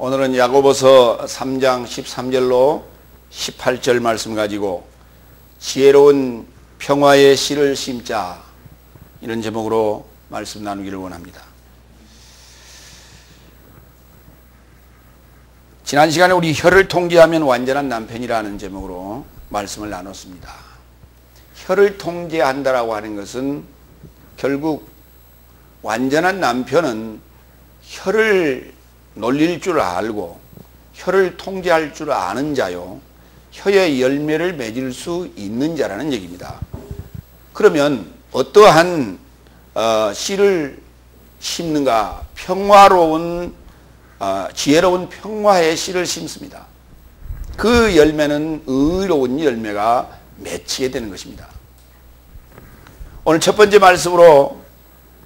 오늘은 야고보서 3장 13절로 18절 말씀 가지고 지혜로운 평화의 씨를 심자, 이런 제목으로 말씀 나누기를 원합니다. 지난 시간에 우리 혀를 통제하면 완전한 남편이라는 제목으로 말씀을 나눴습니다. 혀를 통제한다라고 하는 것은 결국 완전한 남편은 혀를 놀릴 줄 알고 혀를 통제할 줄 아는 자요, 혀의 열매를 맺을 수 있는 자라는 얘기입니다. 그러면 어떠한 씨를 심는가? 평화로운 지혜로운 평화의 씨를 심습니다. 그 열매는 의로운 열매가 맺히게 되는 것입니다. 오늘 첫 번째 말씀으로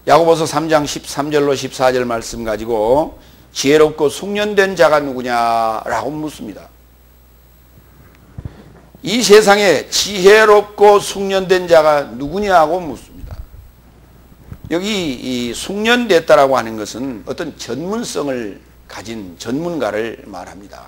야고보서 3장 13절로 14절 말씀 가지고 지혜롭고 숙련된 자가 누구냐라고 묻습니다. 이 세상에 지혜롭고 숙련된 자가 누구냐고 묻습니다. 여기 이 숙련됐다라고 하는 것은 어떤 전문성을 가진 전문가를 말합니다.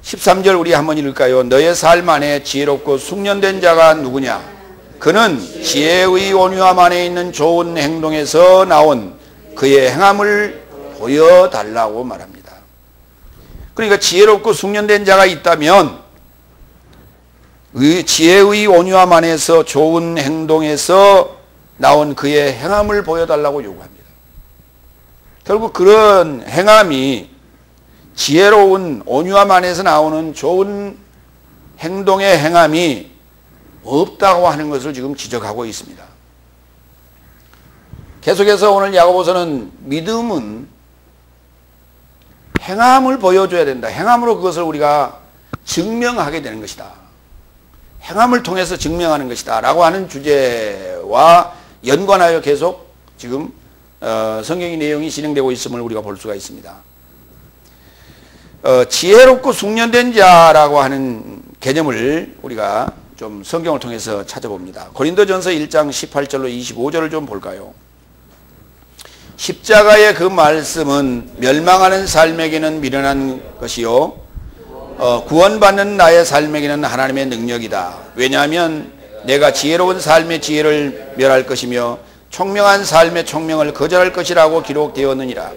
13절 우리 한번 읽을까요? 너의 삶 안에 지혜롭고 숙련된 자가 누구냐? 그는 지혜의 온유함 안에 있는 좋은 행동에서 나온 그의 행함을 보여달라고 말합니다. 그러니까 지혜롭고 숙련된 자가 있다면 지혜의 온유함 안에서 좋은 행동에서 나온 그의 행함을 보여달라고 요구합니다. 결국 그런 행함이 지혜로운 온유함 안에서 나오는 좋은 행동의 행함이 없다고 하는 것을 지금 지적하고 있습니다. 계속해서 오늘 야고보서는 믿음은 행함을 보여줘야 된다. 행함으로 그것을 우리가 증명하게 되는 것이다. 행함을 통해서 증명하는 것이다 라고 하는 주제와 연관하여 계속 지금 성경의 내용이 진행되고 있음을 우리가 볼 수가 있습니다. 지혜롭고 숙련된 자라고 하는 개념을 우리가 좀 성경을 통해서 찾아봅니다. 고린도전서 1장 18절로 25절을 좀 볼까요? 십자가의 그 말씀은 멸망하는 삶에게는 미련한 것이요 구원받는 나의 삶에게는 하나님의 능력이다. 왜냐하면 내가 지혜로운 삶의 지혜를 멸할 것이며 총명한 삶의 총명을 거절할 것이라고 기록되었느니라.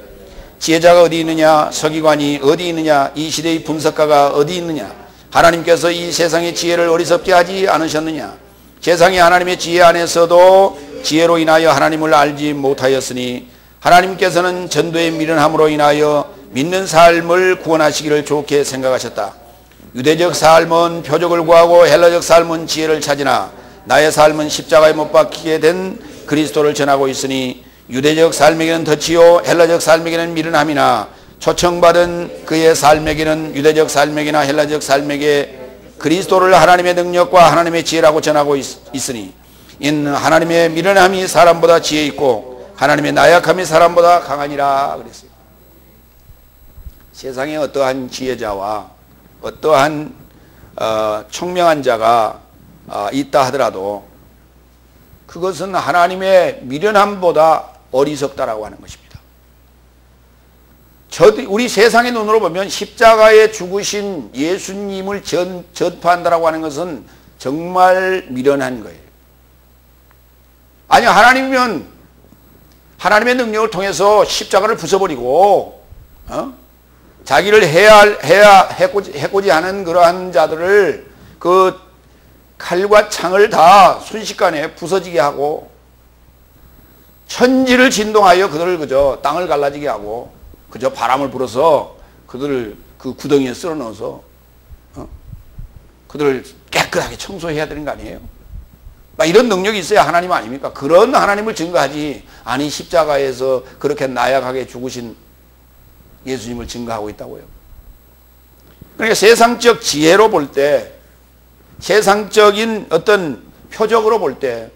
지혜자가 어디 있느냐? 서기관이 어디 있느냐? 이 시대의 분석가가 어디 있느냐? 하나님께서 이 세상의 지혜를 어리석게 하지 않으셨느냐? 세상이 하나님의 지혜 안에서도 지혜로 인하여 하나님을 알지 못하였으니 하나님께서는 전도의 미련함으로 인하여 믿는 삶을 구원하시기를 좋게 생각하셨다. 유대적 삶은 표적을 구하고 헬라적 삶은 지혜를 찾으나 나의 삶은 십자가에 못 박히게 된 그리스도를 전하고 있으니 유대적 삶에게는 덫이요 헬라적 삶에게는 미련함이나 초청받은 그의 삶에게는 유대적 삶에게나 헬라적 삶에게 그리스도를 하나님의 능력과 하나님의 지혜라고 전하고 있으니 이는 하나님의 미련함이 사람보다 지혜 있고 하나님의 나약함이 사람보다 강하니라 그랬어요. 세상에 어떠한 지혜자와 어떠한 총명한 자가 있다 하더라도 그것은 하나님의 미련함보다 어리석다라고 하는 것입니다. 우리 세상의 눈으로 보면 십자가에 죽으신 예수님을 전파한다라고 하는 것은 정말 미련한 거예요. 아니, 하나님이면 하나님의 능력을 통해서 십자가를 부숴버리고 자기를 해코지 하는 그러한 자들을 그 칼과 창을 다 순식간에 부서지게 하고 천지를 진동하여 그들을 그저 땅을 갈라지게 하고 그저 바람을 불어서 그들을 그 구덩이에 쓸어 넣어서 그들을 깨끗하게 청소해야 되는 거 아니에요? 막 이런 능력이 있어야 하나님 아닙니까? 그런 하나님을 증거하지, 아니 십자가에서 그렇게 나약하게 죽으신 예수님을 증거하고 있다고요. 그러니까 세상적 지혜로 볼 때, 세상적인 어떤 표적으로 볼 때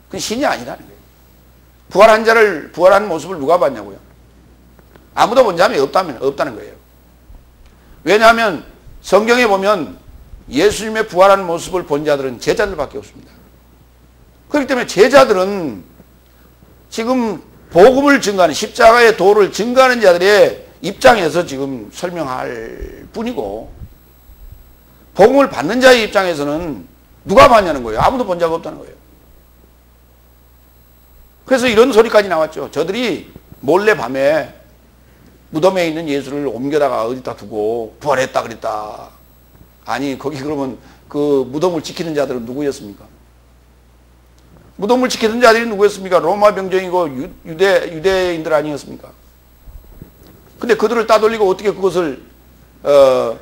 그건 신이 아니라는 거예요. 부활한 모습을 누가 봤냐고요? 아무도 본 사람이 없다는 거예요. 왜냐하면 성경에 보면 예수님의 부활한 모습을 본 자들은 제자들밖에 없습니다. 그렇기 때문에 제자들은 지금 복음을 증거하는 십자가의 도를 증거하는 자들의 입장에서 지금 설명할 뿐이고, 복음을 받는 자의 입장에서는 누가 봤냐는 거예요. 아무도 본 자가 없다는 거예요. 그래서 이런 소리까지 나왔죠. 저들이 몰래 밤에 무덤에 있는 예수를 옮겨다가 어디다 두고 부활했다 그랬다. 아니, 거기 그러면 그 무덤을 지키는 자들은 누구였습니까? 무덤을 지키는 자들이 누구였습니까? 로마 병정이고 유대인들 아니었습니까? 근데 그들을 따돌리고 어떻게 그것을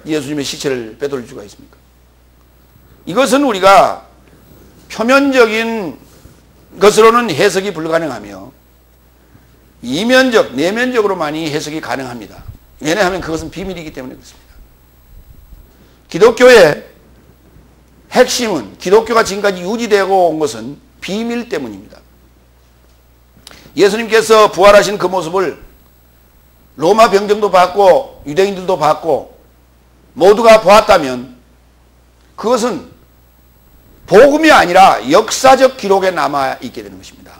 예수님의 시체를 빼돌릴 수가 있습니까? 이것은 우리가 표면적인 것으로는 해석이 불가능하며 이면적, 내면적으로만이 해석이 가능합니다. 왜냐하면 그것은 비밀이기 때문에 그렇습니다. 기독교의 핵심은, 기독교가 지금까지 유지되고 온 것은 비밀 때문입니다. 예수님께서 부활하신 그 모습을 로마 병정도 봤고 유대인들도 봤고 모두가 보았다면 그것은 복음이 아니라 역사적 기록에 남아있게 되는 것입니다.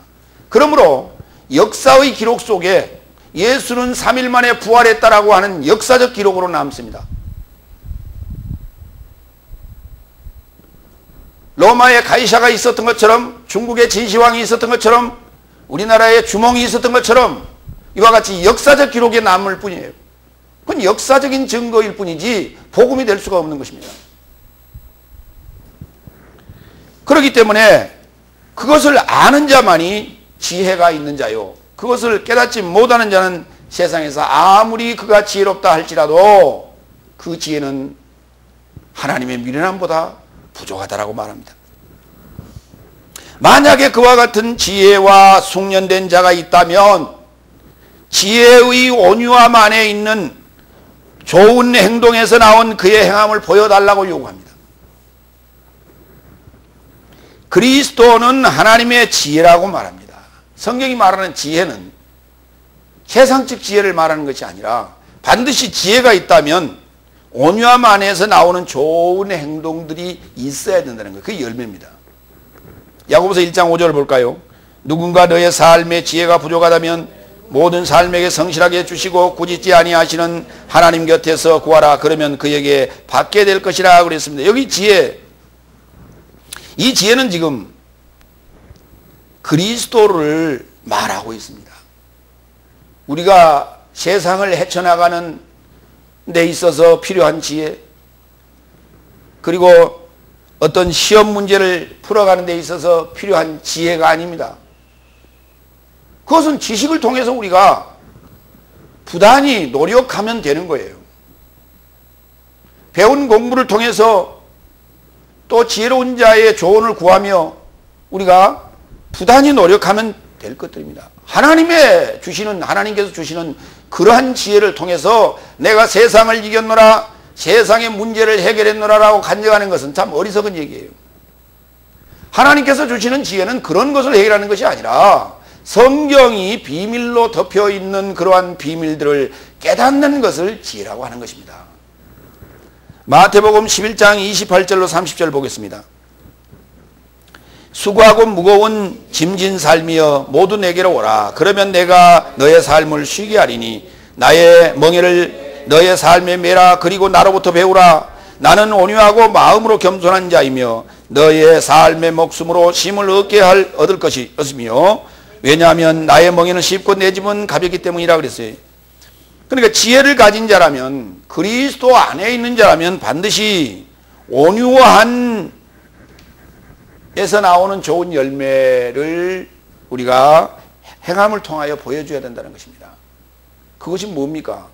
그러므로 역사의 기록 속에 예수는 3일 만에 부활했다라고 하는 역사적 기록으로 남습니다. 로마에 가이사가 있었던 것처럼, 중국에 진시황이 있었던 것처럼, 우리나라에 주몽이 있었던 것처럼 이와 같이 역사적 기록에 남을 뿐이에요. 그건 역사적인 증거일 뿐이지 복음이 될 수가 없는 것입니다. 그렇기 때문에 그것을 아는 자만이 지혜가 있는 자요, 그것을 깨닫지 못하는 자는 세상에서 아무리 그가 지혜롭다 할지라도 그 지혜는 하나님의 미련함보다 부족하다라고 말합니다. 만약에 그와 같은 지혜와 숙련된 자가 있다면 지혜의 온유함 안에 있는 좋은 행동에서 나온 그의 행함을 보여달라고 요구합니다. 그리스도는 하나님의 지혜라고 말합니다. 성경이 말하는 지혜는 세상적 지혜를 말하는 것이 아니라 반드시 지혜가 있다면 온유함 안에서 나오는 좋은 행동들이 있어야 된다는 거예요. 그게 열매입니다. 야고보서 1장 5절을 볼까요? 누군가 너의 삶에 지혜가 부족하다면 모든 삶에게 성실하게 해주시고 꾸짖지 아니하시는 하나님 곁에서 구하라. 그러면 그에게 받게 될 것이라 그랬습니다. 여기 지혜, 이 지혜는 지금 그리스도를 말하고 있습니다. 우리가 세상을 헤쳐나가는 데 있어서 필요한 지혜, 그리고 어떤 시험 문제를 풀어가는 데 있어서 필요한 지혜가 아닙니다. 그것은 지식을 통해서 우리가 부단히 노력하면 되는 거예요. 배운 공부를 통해서 또 지혜로운 자의 조언을 구하며 우리가 부단히 노력하면 될 것들입니다. 하나님께서 주시는 그러한 지혜를 통해서 내가 세상을 이겼노라, 세상의 문제를 해결했노라라고 간증하는 것은 참 어리석은 얘기예요. 하나님께서 주시는 지혜는 그런 것을 해결하는 것이 아니라 성경이 비밀로 덮여있는 그러한 비밀들을 깨닫는 것을 지혜라고 하는 것입니다. 마태복음 11장 28절로 30절 보겠습니다. 수고하고 무거운 짐진 삶이여 모두 내게로 오라. 그러면 내가 너의 삶을 쉬게 하리니 나의 멍에를 너의 삶에 매라. 그리고 나로부터 배우라. 나는 온유하고 마음으로 겸손한 자이며 너의 삶의 목숨으로 쉼을 얻을 것이며 왜냐하면 나의 멍에는 쉽고 내 짐은 가볍기 때문이라 그랬어요. 그러니까 지혜를 가진 자라면, 그리스도 안에 있는 자라면 반드시 온유한 에서 나오는 좋은 열매를 우리가 행함을 통하여 보여줘야 된다는 것입니다. 그것이 뭡니까?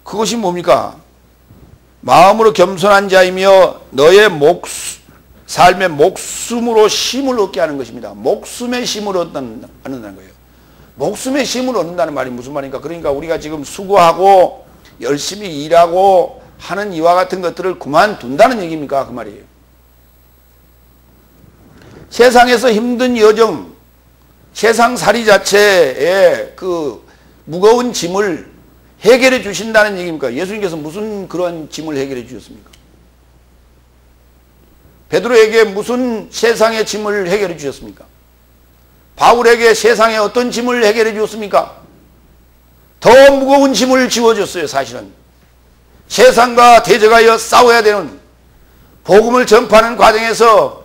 그것이 뭡니까? 마음으로 겸손한 자이며 너의 삶의 목숨으로 쉼을 얻게 하는 것입니다. 목숨의 쉼을 얻는다는 거예요. 목숨의 쉼을 얻는다는 말이 무슨 말입니까? 그러니까 우리가 지금 수고하고 열심히 일하고 하는 이와 같은 것들을 그만둔다는 얘기입니까? 그 말이에요. 세상에서 힘든 여정, 세상살이 자체의 그 무거운 짐을 해결해 주신다는 얘기입니까? 예수님께서 무슨 그런 짐을 해결해 주셨습니까? 베드로에게 무슨 세상의 짐을 해결해 주셨습니까? 바울에게 세상에 어떤 짐을 해결해 주었습니까? 더 무거운 짐을 지워줬어요. 사실은 세상과 대적하여 싸워야 되는, 복음을 전파하는 과정에서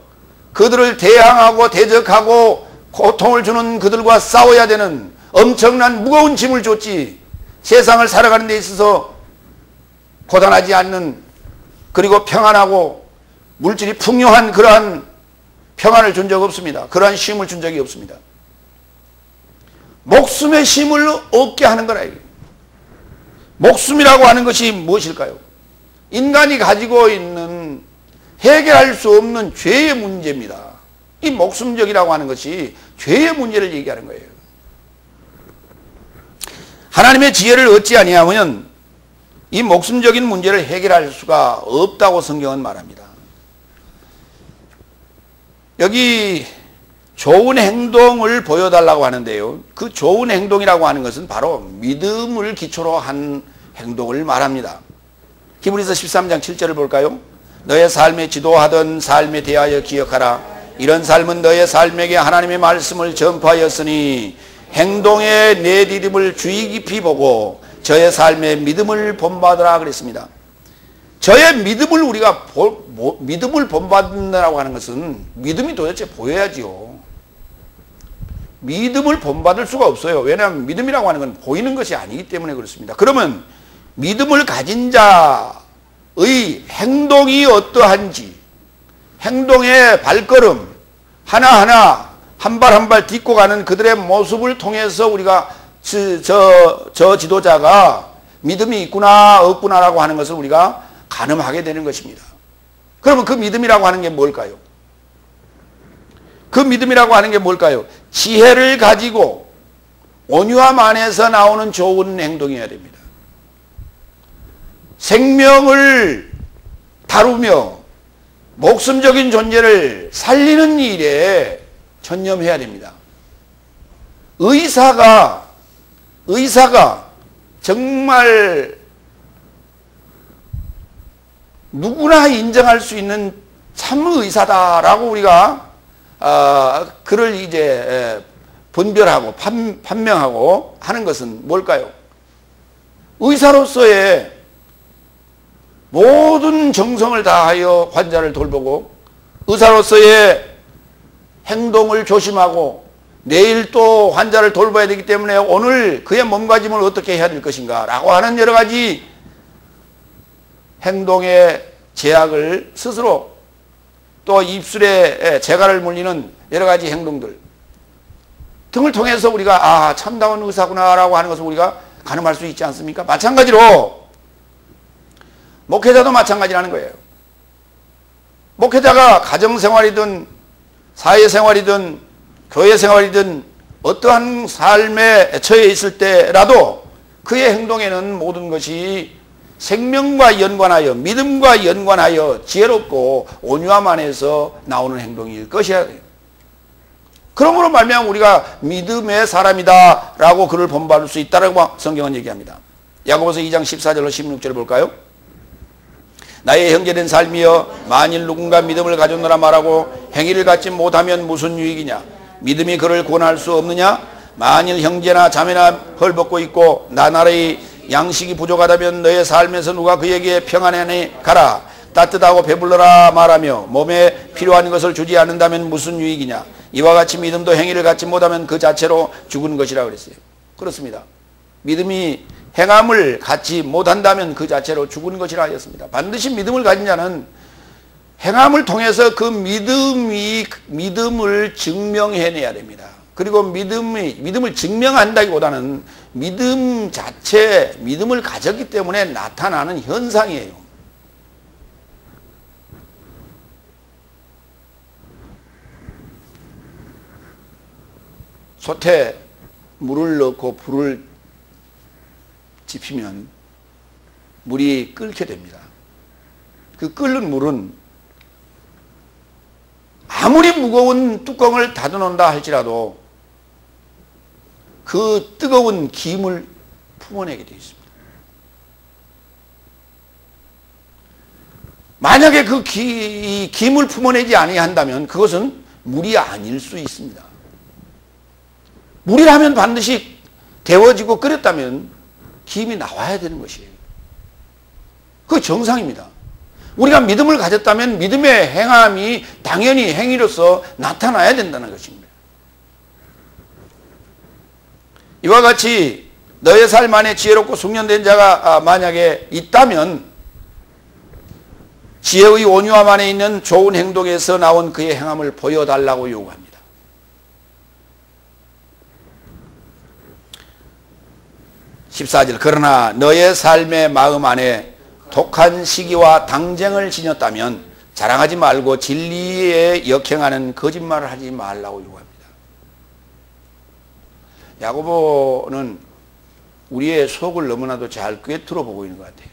그들을 대항하고 대적하고 고통을 주는 그들과 싸워야 되는 엄청난 무거운 짐을 줬지, 세상을 살아가는 데 있어서 고단하지 않는, 그리고 평안하고 물질이 풍요한 그러한 평안을 준 적 없습니다. 그러한 쉼을 준 적이 없습니다. 목숨의 쉼을 얻게 하는 거라. 목숨이라고 하는 것이 무엇일까요? 인간이 가지고 있는 해결할 수 없는 죄의 문제입니다. 이 목숨적이라고 하는 것이 죄의 문제를 얘기하는 거예요. 하나님의 지혜를 얻지 아니하면 이 목숨적인 문제를 해결할 수가 없다고 성경은 말합니다. 여기 좋은 행동을 보여달라고 하는데요, 그 좋은 행동이라고 하는 것은 바로 믿음을 기초로 한 행동을 말합니다. 히브리서 13장 7절을 볼까요? 너의 삶에 지도하던 삶에 대하여 기억하라. 이런 삶은 너의 삶에게 하나님의 말씀을 전파하였으니 행동의 내디딤을 주의 깊이 보고 저의 삶에 믿음을 본받으라 그랬습니다. 저의 믿음을 우리가 믿음을 본받는다고 하는 것은 믿음이 도대체 보여야지요. 믿음을 본받을 수가 없어요. 왜냐하면 믿음이라고 하는 건 보이는 것이 아니기 때문에 그렇습니다. 그러면 믿음을 가진 자의 행동이 어떠한지, 행동의 발걸음 하나하나 한 발 한 발 딛고 가는 그들의 모습을 통해서 우리가 저 지도자가 믿음이 있구나 없구나라고 하는 것을 우리가 가늠하게 되는 것입니다. 그러면 그 믿음이라고 하는 게 뭘까요? 그 믿음이라고 하는 게 뭘까요? 지혜를 가지고 온유함 안에서 나오는 좋은 행동이어야 됩니다. 생명을 다루며 목숨적인 존재를 살리는 일에 전념해야 됩니다. 의사가 정말 누구나 인정할 수 있는 참 의사다라고 우리가 그를 이제 분별하고 판명하고 하는 것은 뭘까요? 의사로서의 모든 정성을 다하여 환자를 돌보고, 의사로서의 행동을 조심하고 내일 또 환자를 돌봐야 되기 때문에 오늘 그의 몸가짐을 어떻게 해야 될 것인가 라고 하는 여러 가지 행동의 제약을 스스로, 또 입술에 재갈을 물리는 여러 가지 행동들 등을 통해서 우리가 참다운 의사구나 라고 하는 것을 우리가 가늠할 수 있지 않습니까? 마찬가지로 목회자도 마찬가지라는 거예요. 목회자가 가정생활이든 사회생활이든 교회생활이든 어떠한 삶에 처해 있을 때라도 그의 행동에는 모든 것이 생명과 연관하여, 믿음과 연관하여 지혜롭고 온유함 안에서 나오는 행동일 것이야 돼요. 그러므로 말미암아 우리가 믿음의 사람이다 라고 그를 본받을 수 있다라고 성경은 얘기합니다. 야고보서 2장 14절로 16절을 볼까요? 나의 형제된 삶이여, 만일 누군가 믿음을 가졌노라 말하고 행위를 갖지 못하면 무슨 유익이냐? 믿음이 그를 구원할 수 없느냐? 만일 형제나 자매나 헐벗고 있고 나날의 양식이 부족하다면 너의 삶에서 누가 그에게 평안하니 가라. 따뜻하고 배불러라 말하며 몸에 필요한 것을 주지 않는다면 무슨 유익이냐? 이와 같이 믿음도 행위를 갖지 못하면 그 자체로 죽은 것이라 그랬어요. 그렇습니다. 믿음이 행함을 갖지 못한다면 그 자체로 죽은 것이라 하였습니다. 반드시 믿음을 가진 자는 행함을 통해서 그 믿음을 증명해내야 됩니다. 그리고 믿음을 증명한다기보다는 믿음 자체, 믿음을 가졌기 때문에 나타나는 현상이에요. 솥에 물을 넣고 불을 지피면 물이 끓게 됩니다. 그 끓는 물은 아무리 무거운 뚜껑을 닫아놓는다 할지라도 그 뜨거운 김을 품어내게 되어 있습니다. 만약에 그 김을 품어내지 아니한다면 그것은 물이 아닐 수 있습니다. 물이라면 반드시 데워지고 끓였다면 김이 나와야 되는 것이에요. 그게 정상입니다. 우리가 믿음을 가졌다면 믿음의 행함이 당연히 행위로서 나타나야 된다는 것입니다. 이와 같이 너의 삶 안에 지혜롭고 숙련된 자가 만약에 있다면 지혜의 온유함 안에 있는 좋은 행동에서 나온 그의 행함을 보여달라고 요구합니다. (14절) 그러나 너의 삶의 마음 안에 독한 시기와 당쟁을 지녔다면 자랑하지 말고 진리에 역행하는 거짓말을 하지 말라고 요구합니다. 야고보는 우리의 속을 너무나도 잘 꿰뚫어 보고 있는 것 같아요.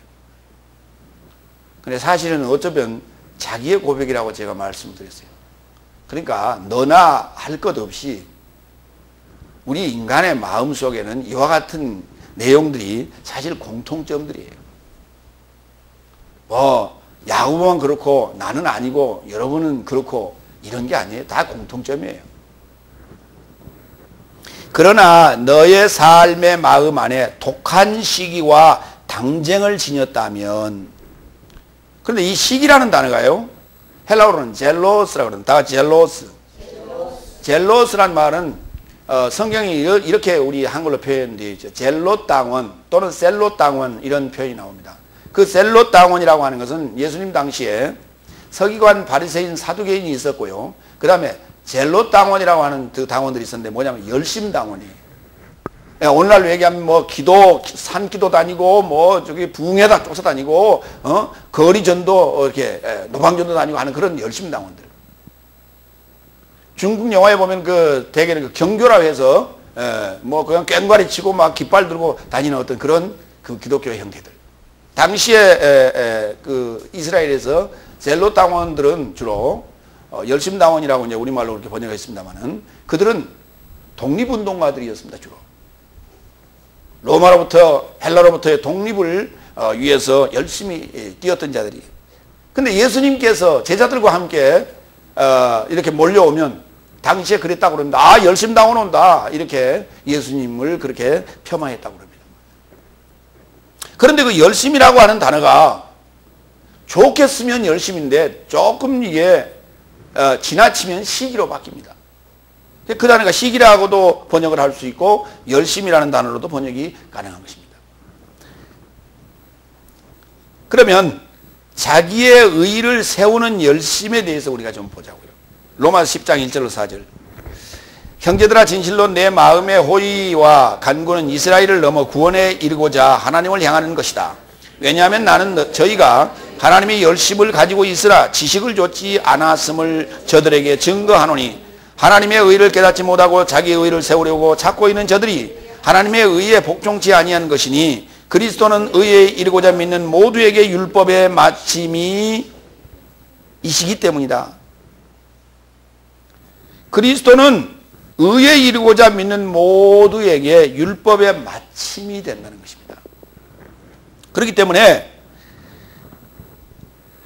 근데 사실은 어쩌면 자기의 고백이라고 제가 말씀드렸어요. 그러니까 너나 할 것 없이 우리 인간의 마음 속에는 이와 같은 내용들이 사실 공통점들이에요. 야고보만 그렇고 나는 아니고 여러분은 그렇고 이런 게 아니에요. 다 공통점이에요. 그러나 너의 삶의 마음 안에 독한 시기와 당쟁을 지녔다면, 그런데 이 시기라는 단어가요, 헬라어로는 젤로스라고 그러는데, 다 같이 젤로스. 젤로스란 말은 성경이 이렇게 우리 한글로 표현되어 있죠. 젤롯당원 또는 셀롯당원 이런 표현이 나옵니다. 그 셀롯당원이라고 하는 것은 예수님 당시에 서기관, 바리새인, 사두개인이 있었고요. 그 다음에 젤롯당원이라고 하는 그 당원들이 있었는데 뭐냐면 열심당원이에요. 오늘날로 얘기하면 뭐 산기도 다니고 뭐 저기 부흥회다 쫓아다니고 거리전도 이렇게 노방전도 다니고 하는 그런 열심당원들. 중국 영화에 보면 그 대개는 그 경교라고 해서 뭐 그냥 꽹과리 치고 막 깃발 들고 다니는 어떤 그런 그 기독교의 형태들. 당시에 그 이스라엘에서 젤롯당원들은 주로 열심당원이라고 이제 우리말로 그렇게 번역했습니다만은 그들은 독립운동가들이었습니다. 주로 로마로부터 헬라로부터의 독립을 위해서 열심히 뛰었던 자들이. 근데 예수님께서 제자들과 함께 이렇게 몰려오면 당시에 그랬다고 그럽니다. 아, 열심당원 온다, 이렇게 예수님을 그렇게 폄하했다고 그럽니다. 그런데 그 열심이라고 하는 단어가 좋게 쓰면 열심인데 조금 이게 지나치면 시기로 바뀝니다. 그 단어가 시기라고도 번역을 할 수 있고 열심이라는 단어로도 번역이 가능한 것입니다. 그러면 자기의 의를 세우는 열심에 대해서 우리가 좀 보자고요. 로마서 10장 1절로 4절. 형제들아, 진실로 내 마음의 호의와 간구는 이스라엘을 넘어 구원에 이르고자 하나님을 향하는 것이다. 왜냐하면 나는 저희가 하나님의 열심을 가지고 있으라 지식을 줬지 않았음을 저들에게 증거하노니, 하나님의 의를 깨닫지 못하고 자기의 의를 세우려고 찾고 있는 저들이 하나님의 의에 복종치 아니한 것이니, 그리스도는 의에 이르고자 믿는 모두에게 율법의 마침이 이시기 때문이다. 그리스도는 의에 이르고자 믿는 모두에게 율법의 마침이 된다는 것입니다. 그렇기 때문에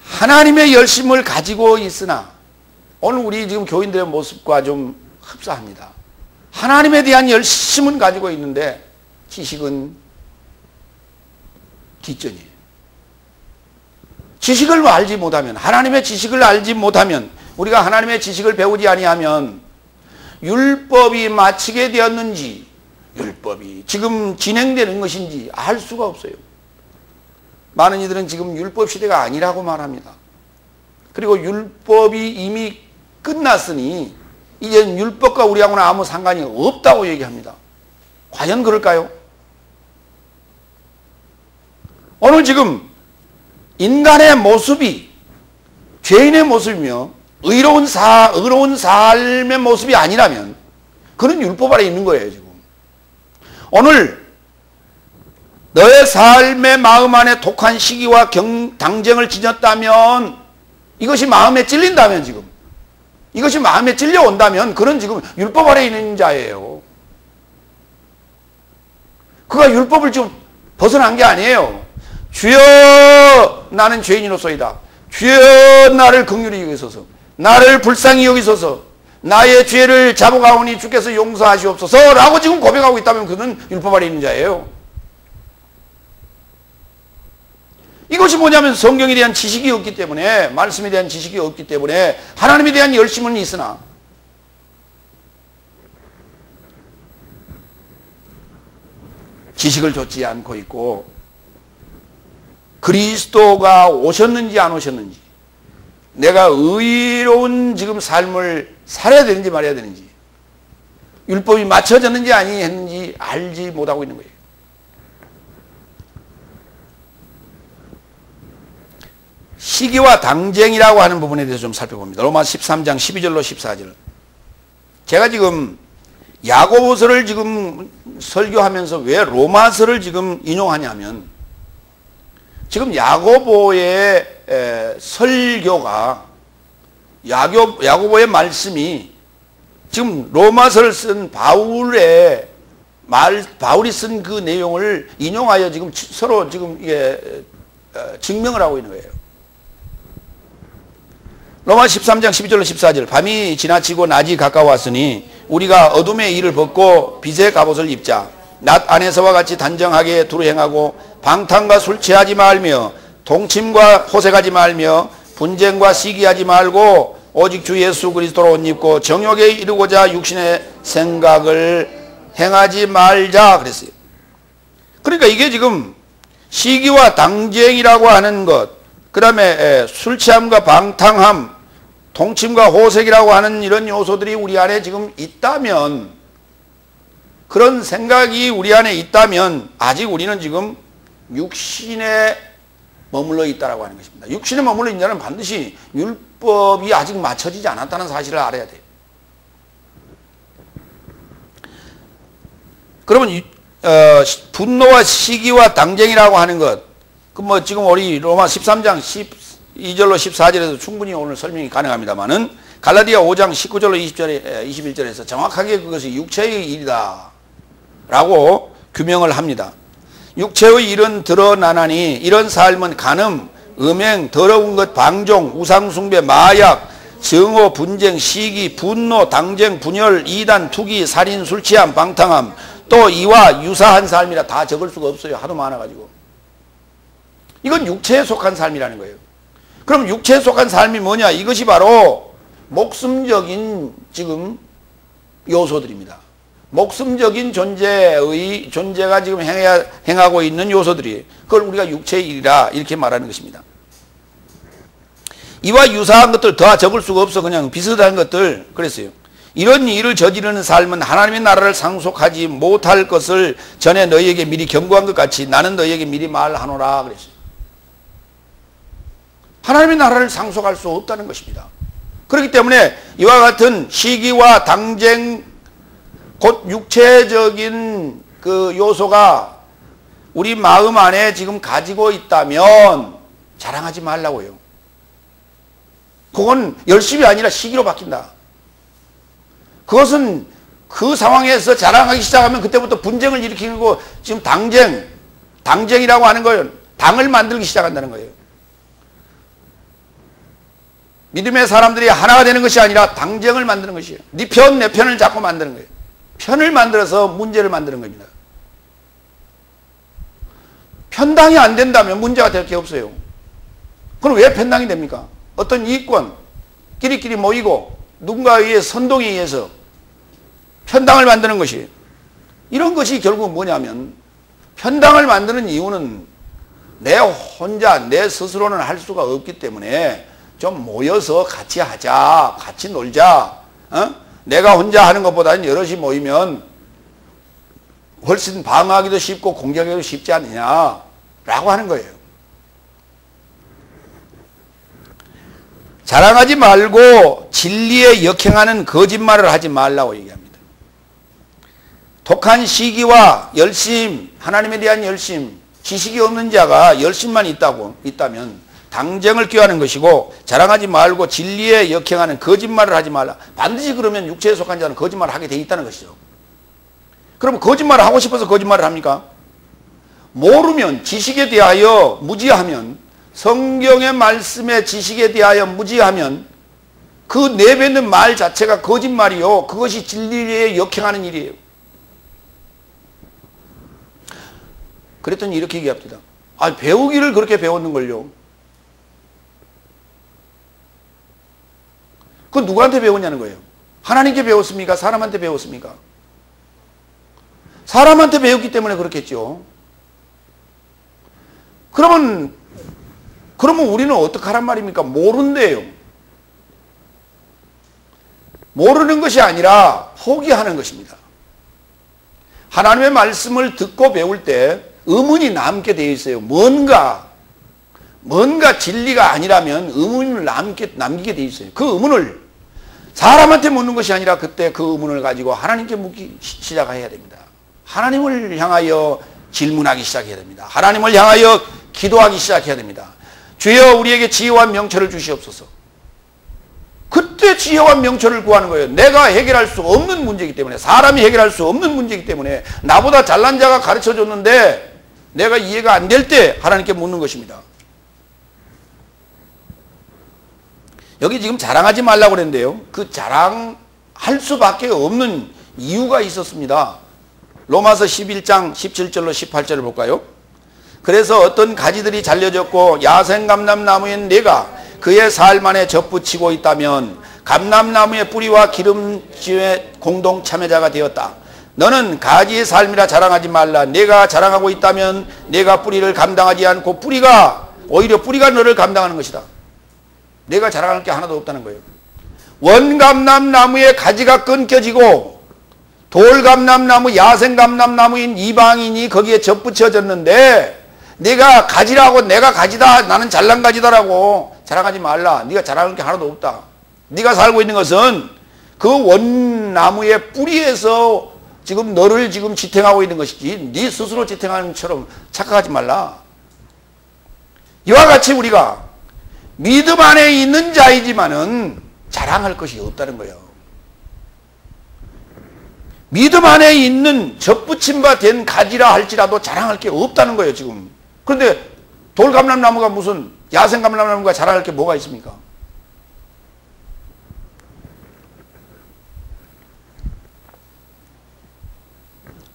하나님의 열심을 가지고 있으나, 오늘 우리 지금 교인들의 모습과 좀 흡사합니다. 하나님에 대한 열심은 가지고 있는데 지식은 뒷전이에요. 지식을 알지 못하면, 하나님의 지식을 알지 못하면, 우리가 하나님의 지식을 배우지 아니하면 율법이 마치게 되었는지, 율법이 지금 진행되는 것인지 알 수가 없어요. 많은 이들은 지금 율법 시대가 아니라고 말합니다. 그리고 율법이 이미 끝났으니 이제는 율법과 우리하고는 아무 상관이 없다고 얘기합니다. 과연 그럴까요? 오늘 지금 인간의 모습이 죄인의 모습이며 의로운 삶의 모습이 아니라면 그는 율법 아래 있는 거예요. 지금 오늘 너의 삶의 마음 안에 독한 시기와 당쟁을 지녔다면, 이것이 마음에 찔린다면, 지금 이것이 마음에 찔려온다면 그는 지금 율법 아래 있는 자예요. 그가 율법을 지금 벗어난 게 아니에요. 주여 나는 죄인이로소이다. 주여 나를 긍휼히 여기소서. 나를 불쌍히 여기소서. 나의 죄를 자복하오니 주께서 용서하시옵소서 라고 지금 고백하고 있다면 그는 율법 아래 있는 자예요. 이것이 뭐냐면 성경에 대한 지식이 없기 때문에, 말씀에 대한 지식이 없기 때문에 하나님에 대한 열심은 있으나 지식을 좇지 않고 있고, 그리스도가 오셨는지 안 오셨는지, 내가 의로운 지금 삶을 살아야 되는지 말아야 되는지, 율법이 맞춰졌는지 아니했는지 알지 못하고 있는 거예요. 시기와 당쟁이라고 하는 부분에 대해서 좀 살펴봅니다. 로마 13장 12절로 14절. 제가 지금 야고보서를 지금 설교하면서 왜 로마서를 지금 인용하냐면, 지금 야고보의 설교가, 야고보의 말씀이 지금 로마서를 쓴 바울이 쓴 그 내용을 인용하여 지금 서로 지금 이게 증명을 하고 있는 거예요. 로마 13장 12절로 14절. 밤이 지나치고 낮이 가까웠으니 우리가 어둠의 일을 벗고 빛의 갑옷을 입자. 낮 안에서와 같이 단정하게 두루 행하고 방탕과 술 취하지 말며 동침과 호색하지 말며 분쟁과 시기하지 말고 오직 주 예수 그리스도로 옷 입고 정욕에 이르고자 육신의 생각을 행하지 말자 그랬어요. 그러니까 이게 지금 시기와 당쟁이라고 하는 것, 그 다음에 술 취함과 방탕함, 동침과 호색이라고 하는 이런 요소들이 우리 안에 지금 있다면, 그런 생각이 우리 안에 있다면 아직 우리는 지금 육신에 머물러 있다라고 하는 것입니다. 육신에 머물러 있는 자는 반드시 율법이 아직 맞춰지지 않았다는 사실을 알아야 돼요. 그러면 분노와 시기와 당쟁이라고 하는 것, 그 뭐 지금 우리 로마 13장 12절로 14절에서 충분히 오늘 설명이 가능합니다만은, 갈라디아 5장 19절로 21절에서 정확하게 그것이 육체의 일이다 라고 규명을 합니다. 육체의 일은 드러나나니 이런 삶은 간음, 음행, 더러운 것, 방종, 우상숭배, 마약, 증오, 분쟁, 시기, 분노, 당쟁, 분열, 이단, 투기, 살인, 술취함, 방탕함, 또 이와 유사한 삶이라 다 적을 수가 없어요. 하도 많아가지고. 이건 육체에 속한 삶이라는 거예요. 그럼 육체에 속한 삶이 뭐냐? 이것이 바로 목숨적인 지금 요소들입니다. 목숨적인 존재가 지금 행하고 있는 요소들이, 그걸 우리가 육체의 일이라 이렇게 말하는 것입니다. 이와 유사한 것들 더 적을 수가 없어. 그냥 비슷한 것들 그랬어요. 이런 일을 저지르는 삶은 하나님의 나라를 상속하지 못할 것을 전에 너희에게 미리 경고한 것 같이 나는 너희에게 미리 말하노라 그랬어요. 하나님의 나라를 상속할 수 없다는 것입니다. 그렇기 때문에 이와 같은 시기와 당쟁, 곧 육체적인 그 요소가 우리 마음 안에 지금 가지고 있다면 자랑하지 말라고요. 그건 열심이 아니라 시기로 바뀐다. 그것은 그 상황에서 자랑하기 시작하면 그때부터 분쟁을 일으키고, 지금 당쟁이라고 하는 거예요. 당을 만들기 시작한다는 거예요. 믿음의 사람들이 하나가 되는 것이 아니라 당쟁을 만드는 것이에요. 네 편, 내 편을 자꾸 만드는 거예요. 편을 만들어서 문제를 만드는 겁니다. 편당이 안 된다면 문제가 될 게 없어요. 그럼 왜 편당이 됩니까? 어떤 이익권끼리끼리 모이고 누군가에 의해 선동에 의해서 편당을 만드는 것이에요. 이런 것이 결국 뭐냐면, 편당을 만드는 이유는 내 혼자, 내 스스로는 할 수가 없기 때문에 좀 모여서 같이 하자, 같이 놀자. 내가 혼자 하는 것보다는 여럿이 모이면 훨씬 방어하기도 쉽고 공격하기도 쉽지 않느냐라고 하는 거예요. 자랑하지 말고 진리에 역행하는 거짓말을 하지 말라고 얘기합니다. 독한 시기와 열심, 하나님에 대한 열심, 지식이 없는 자가 열심만 있다면 당쟁을 꾀하는 것이고, 자랑하지 말고 진리에 역행하는 거짓말을 하지 말라. 반드시 그러면 육체에 속한 자는 거짓말을 하게 돼 있다는 것이죠. 그럼 거짓말을 하고 싶어서 거짓말을 합니까? 모르면, 지식에 대하여 무지하면, 성경의 말씀의 지식에 대하여 무지하면 그 내뱉는 말 자체가 거짓말이요. 그것이 진리에 역행하는 일이에요. 그랬더니 이렇게 얘기합니다. 아, 배우기를 그렇게 배웠는걸요. 그 누구한테 배웠냐는 거예요. 하나님께 배웠습니까? 사람한테 배웠습니까? 사람한테 배웠기 때문에 그렇겠죠. 그러면 우리는 어떡하란 말입니까? 모른대요. 모르는 것이 아니라 포기하는 것입니다. 하나님의 말씀을 듣고 배울 때 의문이 남게 되어 있어요. 뭔가 진리가 아니라면 의문을 남기게 되어 있어요. 그 의문을 사람한테 묻는 것이 아니라 그때 그 의문을 가지고 하나님께 묻기 시작해야 됩니다. 하나님을 향하여 질문하기 시작해야 됩니다. 하나님을 향하여 기도하기 시작해야 됩니다. 주여 우리에게 지혜와 명철을 주시옵소서. 그때 지혜와 명철을 구하는 거예요. 내가 해결할 수 없는 문제이기 때문에, 사람이 해결할 수 없는 문제이기 때문에, 나보다 잘난 자가 가르쳐줬는데 내가 이해가 안 될 때 하나님께 묻는 것입니다. 여기 지금 자랑하지 말라고 그랬는데요. 그 자랑할 수밖에 없는 이유가 있었습니다. 로마서 11장 17절로 18절을 볼까요? 그래서 어떤 가지들이 잘려졌고 야생감람나무인 내가 그의 살 안에 접붙이고 있다면 감람나무의 뿌리와 기름짐의 공동 참여자가 되었다. 너는 가지의 삶이라 자랑하지 말라. 내가 자랑하고 있다면 내가 뿌리를 감당하지 않고 오히려 뿌리가 너를 감당하는 것이다. 내가 자랑할 게 하나도 없다는 거예요. 원감람나무의 가지가 끊겨지고 돌감람나무, 야생감람나무인 이방인이 거기에 접붙여졌는데 내가 가지라고, 내가 가지다, 나는 잘난 가지다라고 자랑하지 말라. 네가 자랑할 게 하나도 없다. 네가 살고 있는 것은 그 원나무의 뿌리에서 지금 너를 지금 지탱하고 있는 것이지 네 스스로 지탱하는 것처럼 착각하지 말라. 이와 같이 우리가 믿음 안에 있는 자이지만은 자랑할 것이 없다는 거예요. 믿음 안에 있는 접붙임 바 된 가지라 할지라도 자랑할 게 없다는 거예요, 지금. 그런데 돌감람나무가 무슨 야생감람나무가 자랑할 게 뭐가 있습니까?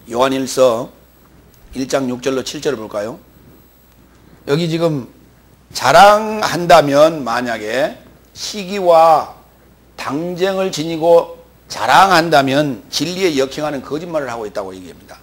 요한일서 1장 6절로 7절을 볼까요? 여기 지금 자랑한다면 만약에 시기와 당쟁을 지니고 자랑한다면 진리에 역행하는 거짓말을 하고 있다고 얘기합니다.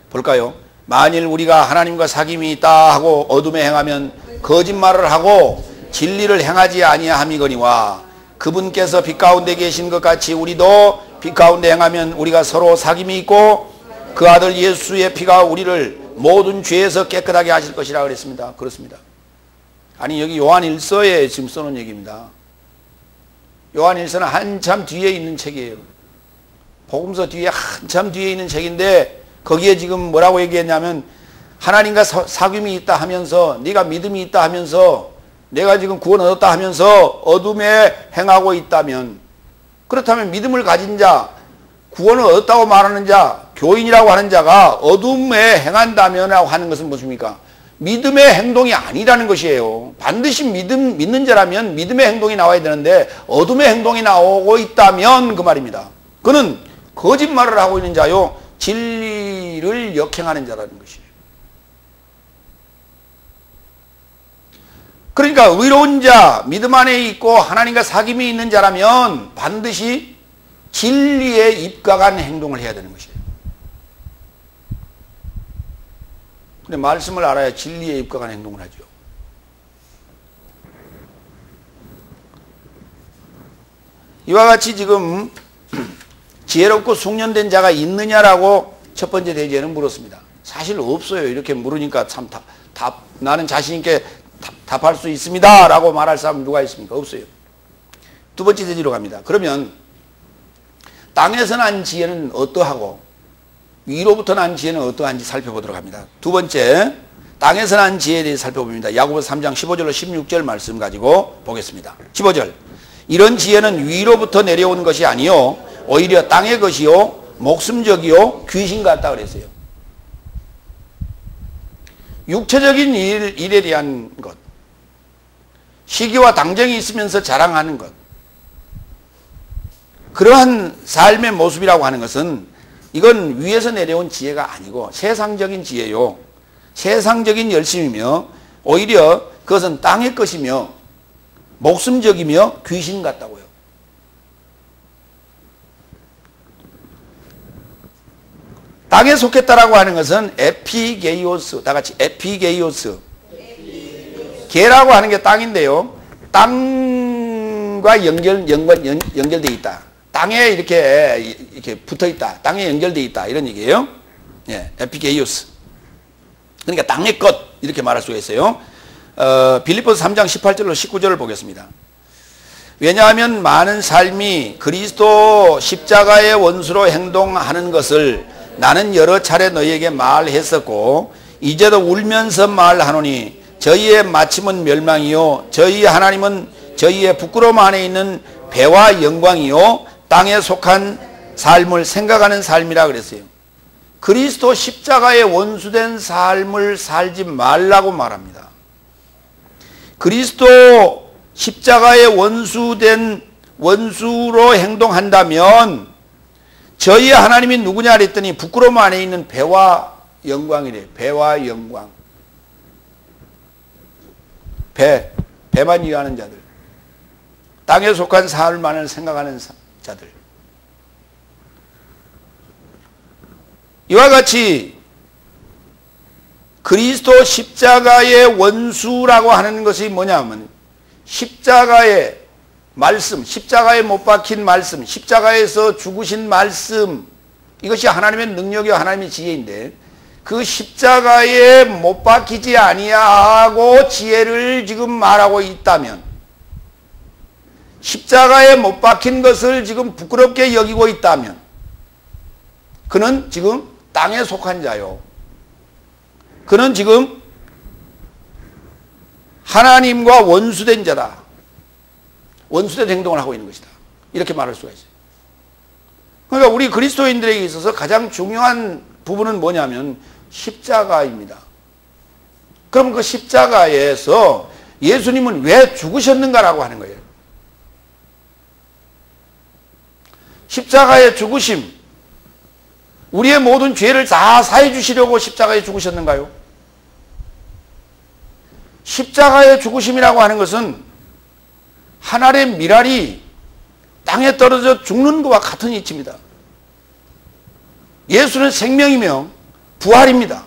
볼까요? 만일 우리가 하나님과 사귐이 있다 하고 어둠에 행하면 거짓말을 하고 진리를 행하지 아니함이거니와 그분께서 빛 가운데 계신 것 같이 우리도 빛 가운데 행하면 우리가 서로 사귐이 있고 그 아들 예수의 피가 우리를 모든 죄에서 깨끗하게 하실 것이라 그랬습니다. 그렇습니다. 아니 여기 요한일서에 지금 써놓은 얘기입니다. 요한일서는 한참 뒤에 있는 책이에요. 복음서 뒤에 한참 뒤에 있는 책인데 거기에 지금 뭐라고 얘기했냐면 하나님과 사귐이 있다 하면서 네가 믿음이 있다 하면서 내가 지금 구원 얻었다 하면서 어둠에 행하고 있다면 그렇다면 믿음을 가진 자 구원을 얻었다고 말하는 자 교인이라고 하는 자가 어둠에 행한다면 하는 것은 무엇입니까? 믿음의 행동이 아니라는 것이에요. 반드시 믿는 자라면 믿음의 행동이 나와야 되는데 어둠의 행동이 나오고 있다면 그 말입니다. 그는 거짓말을 하고 있는 자요 진리를 역행하는 자라는 것이에요. 그러니까 의로운 자, 믿음 안에 있고 하나님과 사귐이 있는 자라면 반드시 진리에 입각한 행동을 해야 되는 것이에요. 근데 말씀을 알아야 진리에 입각한 행동을 하죠. 이와 같이 지금 지혜롭고 숙련된 자가 있느냐라고 첫 번째 대제는 물었습니다. 사실 없어요. 이렇게 물으니까 참 나는 자신 있게 답할 수 있습니다 라고 말할 사람 누가 있습니까? 없어요. 두 번째 대지로 갑니다. 그러면 땅에서 난 지혜는 어떠하고 위로부터 난 지혜는 어떠한지 살펴보도록 합니다. 두 번째, 땅에서 난 지혜에 대해 살펴봅니다. 야고보서 3장 15절로 16절 말씀 가지고 보겠습니다. 15절, 이런 지혜는 위로부터 내려온 것이 아니요 오히려 땅의 것이요 목숨적이요 귀신 같다 그랬어요. 육체적인 일에 대한 것, 시기와 당정이 있으면서 자랑하는 것, 그러한 삶의 모습이라고 하는 것은 이건 위에서 내려온 지혜가 아니고 세상적인 지혜요. 세상적인 열심이며 오히려 그것은 땅의 것이며 목숨적이며 귀신 같다고요. 땅에 속했다라고 하는 것은 에피게이오스, 다 같이 에피게이오스. 게라고 하는 게 땅인데요. 땅과 연결되어 있다. 땅에 이렇게 붙어 있다. 땅에 연결되어 있다. 이런 얘기예요. 예, 에피게이오스. 그러니까 땅의 것 이렇게 말할 수가 있어요. 빌립보서 3장 18절로 19절을 보겠습니다. 왜냐하면 많은 삶이 그리스도 십자가의 원수로 행동하는 것을 나는 여러 차례 너희에게 말했었고 이제도 울면서 말하노니 저희의 마침은 멸망이요 저희 하나님은 저희의 부끄러움 안에 있는 배와 영광이요 땅에 속한 삶을 생각하는 삶이라 그랬어요. 그리스도 십자가의 원수된 삶을 살지 말라고 말합니다. 그리스도 십자가의 원수로 행동한다면 저희 하나님이 누구냐 그랬더니 부끄러움 안에 있는 배와 영광이래요. 배와 영광. 배만 이해하는 자들. 땅에 속한 삶만을 생각하는 자들. 이와 같이 그리스도 십자가의 원수라고 하는 것이 뭐냐면 십자가의 말씀, 십자가에 못 박힌 말씀, 십자가에서 죽으신 말씀, 이것이 하나님의 능력이요 하나님의 지혜인데 그 십자가에 못 박히지 아니하고 지혜를 지금 말하고 있다면, 십자가에 못 박힌 것을 지금 부끄럽게 여기고 있다면 그는 지금 땅에 속한 자요. 그는 지금 하나님과 원수된 자다. 원수된 행동을 하고 있는 것이다. 이렇게 말할 수가 있어요. 그러니까 우리 그리스도인들에게 있어서 가장 중요한 부분은 뭐냐면 십자가입니다. 그럼 그 십자가에서 예수님은 왜 죽으셨는가라고 하는 거예요. 십자가의 죽으심, 우리의 모든 죄를 다 사해 주시려고 십자가에 죽으셨는가요? 십자가의 죽으심이라고 하는 것은 한 알의 밀알이 땅에 떨어져 죽는 것과 같은 이치입니다. 예수는 생명이며 부활입니다.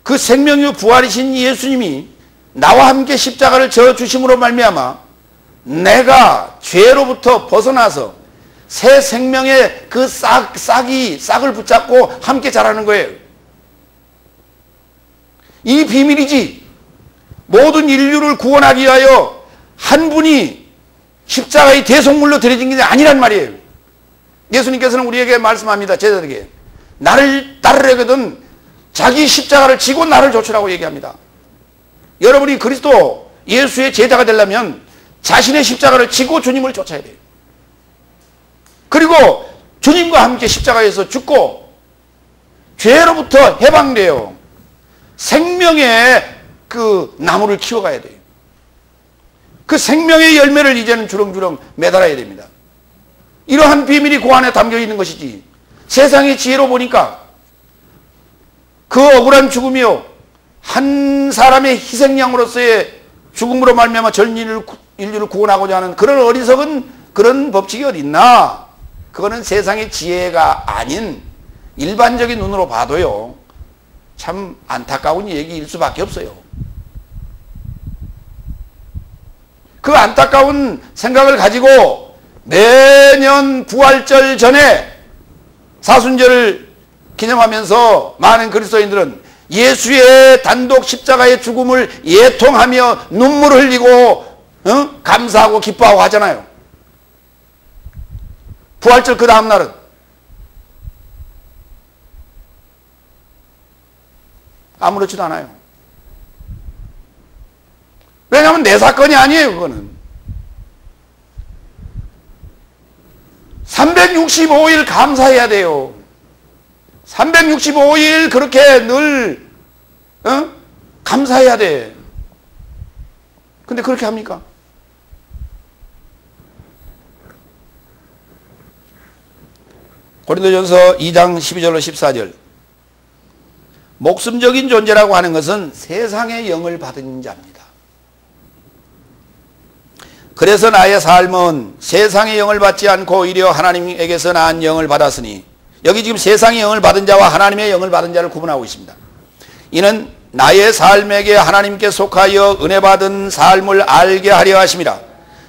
그 생명이요 부활이신 예수님이 나와 함께 십자가를 져 주심으로 말미암아 내가 죄로부터 벗어나서 새 생명의 그 싹을 붙잡고 함께 자라는 거예요. 이 비밀이지. 모든 인류를 구원하기 위하여 한 분이 십자가의 대속물로 드려진 게 아니란 말이에요. 예수님께서는 우리에게 말씀합니다. 제자들에게 나를 따르려거든 자기 십자가를 지고 나를 좇으라고 얘기합니다. 여러분이 그리스도 예수의 제자가 되려면 자신의 십자가를 지고 주님을 쫓아야 돼요. 그리고 주님과 함께 십자가에서 죽고 죄로부터 해방돼요. 생명의 그 나무를 키워가야 돼요. 그 생명의 열매를 이제는 주렁주렁 매달아야 됩니다. 이러한 비밀이 그 안에 담겨 있는 것이지. 세상의 지혜로 보니까 그 억울한 죽음이요 한 사람의 희생양으로서의 죽음으로 말미암아 전 인류를 구원하고자 하는 그런 어리석은 그런 법칙이 어디 있나? 그거는 세상의 지혜가 아닌 일반적인 눈으로 봐도요 참 안타까운 얘기일 수밖에 없어요. 그 안타까운 생각을 가지고 매년 부활절 전에 사순절을 기념하면서 많은 그리스도인들은 예수의 단독 십자가의 죽음을 예통하며 눈물을 흘리고 감사하고 기뻐하고 하잖아요. 부활절 그 다음 날은 아무렇지도 않아요. 왜냐하면 내 사건이 아니에요. 그거는 365일 감사해야 돼요. 365일 그렇게 늘 감사해야 돼. 근데 그렇게 합니까? 고린도전서 2장 12절로 14절. 목숨적인 존재라고 하는 것은 세상의 영을 받은 자입니다. 그래서 나의 삶은 세상의 영을 받지 않고 오히려 하나님에게서 난 영을 받았으니, 여기 지금 세상의 영을 받은 자와 하나님의 영을 받은 자를 구분하고 있습니다. 이는 나의 삶에게 하나님께 속하여 은혜 받은 삶을 알게 하려 하심이라.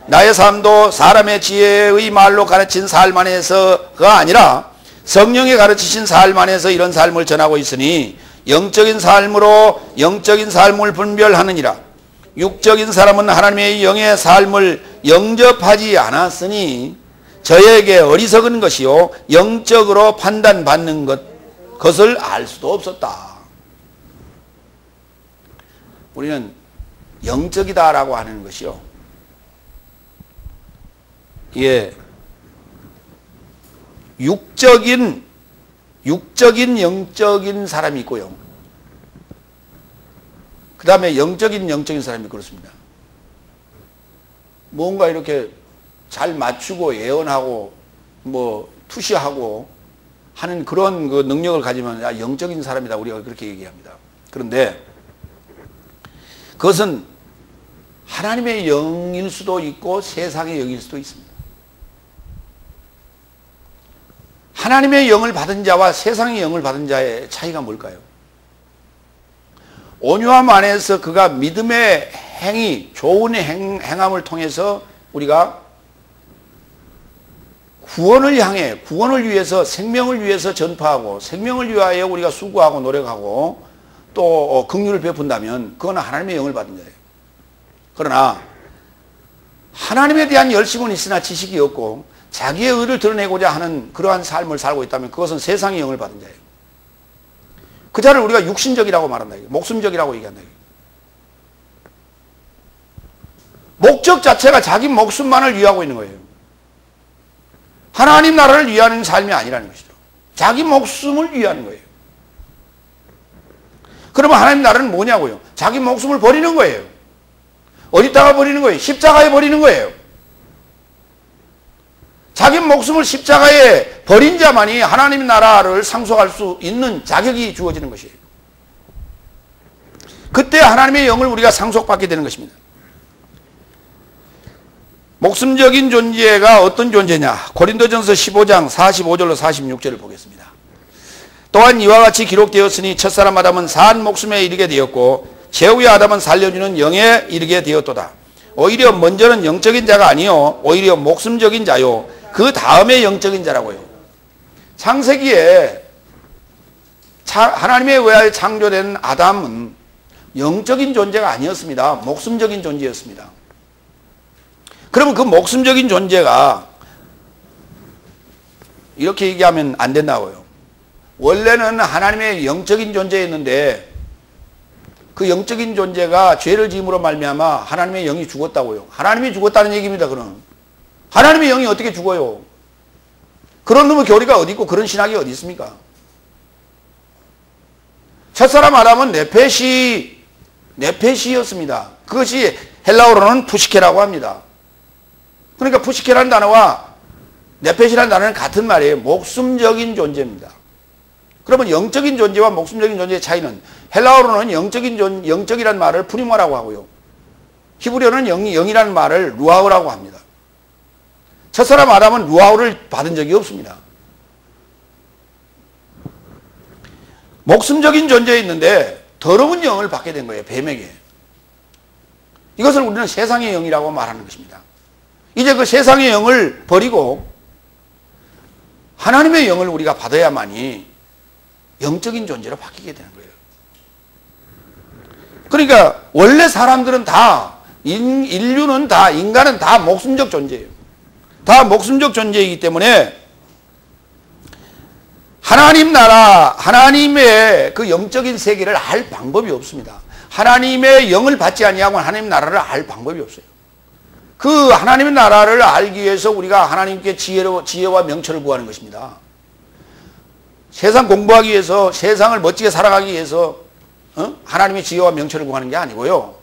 나의 삶도 사람의 지혜의 말로 가르친 삶 안에서가 아니라 성령이 가르치신 삶 안에서 이런 삶을 전하고 있으니 영적인 삶으로 영적인 삶을 분별하느니라. 육적인 사람은 하나님의 영의 삶을 영접하지 않았으니 저에게 어리석은 것이요 영적으로 판단받는 것을 알 수도 없었다. 우리는 영적이다라고 하는 것이요, 예, 육적인 영적인 사람이 있고요, 그 다음에 영적인 사람이 그렇습니다. 뭔가 이렇게 잘 맞추고 예언하고 뭐 투시하고 하는 그런 그 능력을 가지면 영적인 사람이다, 우리가 그렇게 얘기합니다. 그런데 그것은 하나님의 영일 수도 있고 세상의 영일 수도 있습니다. 하나님의 영을 받은 자와 세상의 영을 받은 자의 차이가 뭘까요? 온유함 안에서 그가 믿음의 행위, 좋은 행함을 통해서 우리가 구원을 향해, 구원을 위해서, 생명을 위해서 전파하고 생명을 위하여 우리가 수고하고 노력하고 또 긍휼을 베푼다면 그건 하나님의 영을 받은 자예요. 그러나 하나님에 대한 열심은 있으나 지식이 없고 자기의 의를 드러내고자 하는 그러한 삶을 살고 있다면 그것은 세상의 영을 받은 자예요. 그 자를 우리가 육신적이라고 말한다. 목숨적이라고 얘기한다. 목적 자체가 자기 목숨만을 위하고 있는 거예요. 하나님 나라를 위하는 삶이 아니라는 것이죠. 자기 목숨을 위하는 거예요. 그러면 하나님 나라는 뭐냐고요? 자기 목숨을 버리는 거예요. 어디다가 버리는 거예요? 십자가에 버리는 거예요. 자기 목숨을 십자가에 버린 자만이 하나님 나라를 상속할 수 있는 자격이 주어지는 것이에요. 그때 하나님의 영을 우리가 상속받게 되는 것입니다. 목숨적인 존재가 어떤 존재냐? 고린도전서 15장 45절로 46절을 보겠습니다. 또한 이와 같이 기록되었으니 첫사람 아담은 산 목숨에 이르게 되었고 제후의 아담은 살려주는 영에 이르게 되었도다. 오히려 먼저는 영적인 자가 아니요 오히려 목숨적인 자요 그 다음에 영적인 자라고요. 창세기에 하나님에 의하여 창조된 아담은 영적인 존재가 아니었습니다. 목숨적인 존재였습니다. 그러면 그 목숨적인 존재가 이렇게 얘기하면 안 된다고요. 원래는 하나님의 영적인 존재였는데 그 영적인 존재가 죄를 지음으로 말미암아 하나님의 영이 죽었다고요. 하나님이 죽었다는 얘기입니다. 그럼 하나님의 영이 어떻게 죽어요? 그런 놈의 교리가 어디 있고 그런 신학이 어디 있습니까? 첫사람 아담은 네페시였습니다. 그것이 헬라어로는 푸시케라고 합니다. 그러니까 푸시케라는 단어와 네페시라는 단어는 같은 말이에요. 목숨적인 존재입니다. 그러면 영적인 존재와 목숨적인 존재의 차이는 헬라어로는 영적이라는 말을 프리모라고 하고요. 히브리어는 영이라는 말을 루아우라고 합니다. 첫사람 아담은 루아우를 받은 적이 없습니다. 목숨적인 존재에 있는데 더러운 영을 받게 된 거예요. 뱀에게. 이것을 우리는 세상의 영이라고 말하는 것입니다. 이제 그 세상의 영을 버리고 하나님의 영을 우리가 받아야만이 영적인 존재로 바뀌게 되는 거예요. 그러니까 원래 사람들은 다, 인류는 다, 인간은 다 목숨적 존재예요. 다 목숨적 존재이기 때문에 하나님 나라, 하나님의 그 영적인 세계를 알 방법이 없습니다. 하나님의 영을 받지 아니하고 하나님 나라를 알 방법이 없어요. 그 하나님의 나라를 알기 위해서 우리가 하나님께 지혜와 명철을 구하는 것입니다. 세상 공부하기 위해서, 세상을 멋지게 살아가기 위해서 하나님의 지혜와 명철을 구하는 게 아니고요.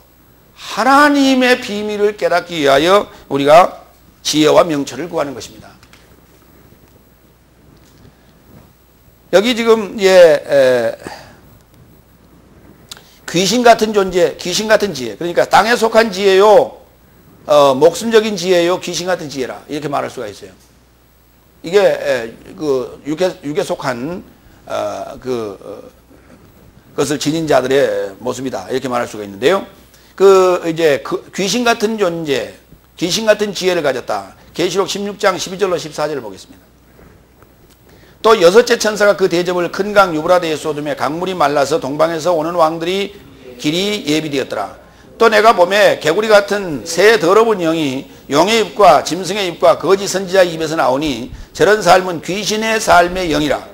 하나님의 비밀을 깨닫기 위하여 우리가 지혜와 명철을 구하는 것입니다. 여기 지금 귀신 같은 존재, 귀신 같은 지혜. 그러니까 땅에 속한 지혜요, 목숨적인 지혜요, 귀신 같은 지혜라 이렇게 말할 수가 있어요. 이게 그 육에 속한 그것을 지닌 자들의 모습이다 이렇게 말할 수가 있는데요. 이제 귀신 같은 존재, 귀신 같은 지혜를 가졌다. 계시록 16장 12절로 14절을 보겠습니다. 또 여섯째 천사가 그 대접을 큰 강 유브라데에 쏟으며 강물이 말라서 동방에서 오는 왕들이 길이 예비되었더라. 또 내가 보매 개구리 같은 새 더러운 영이 용의 입과 짐승의 입과 거짓 선지자의 입에서 나오니 저런 삶은 귀신의 삶의 영이라.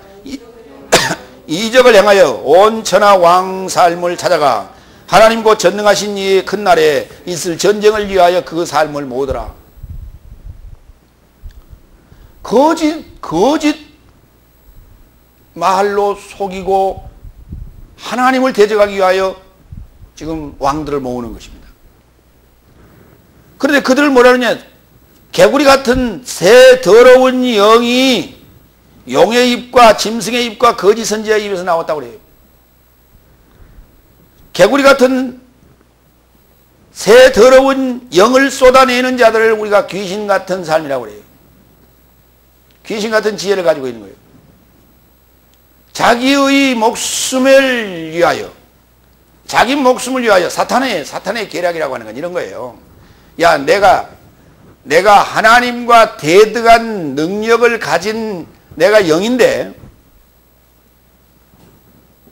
이적을 행하여 온 천하 왕 삶을 찾아가 하나님 곧 전능하신 이의 큰 날에 있을 전쟁을 위하여 그 삶을 모으더라. 거짓 말로 속이고 하나님을 대적하기 위하여 지금 왕들을 모으는 것입니다. 그런데 그들을 뭐라 그러냐? 개구리 같은 새 더러운 영이 용의 입과 짐승의 입과 거짓 선지자의 입에서 나왔다고 그래요. 개구리 같은 새 더러운 영을 쏟아내는 자들을 우리가 귀신 같은 삶이라고 그래요. 귀신 같은 지혜를 가지고 있는 거예요. 자기의 목숨을 위하여, 자기 목숨을 위하여 사탄의 계략이라고 하는 건 이런 거예요. 야, 내가 하나님과 대등한 능력을 가진 내가 영인데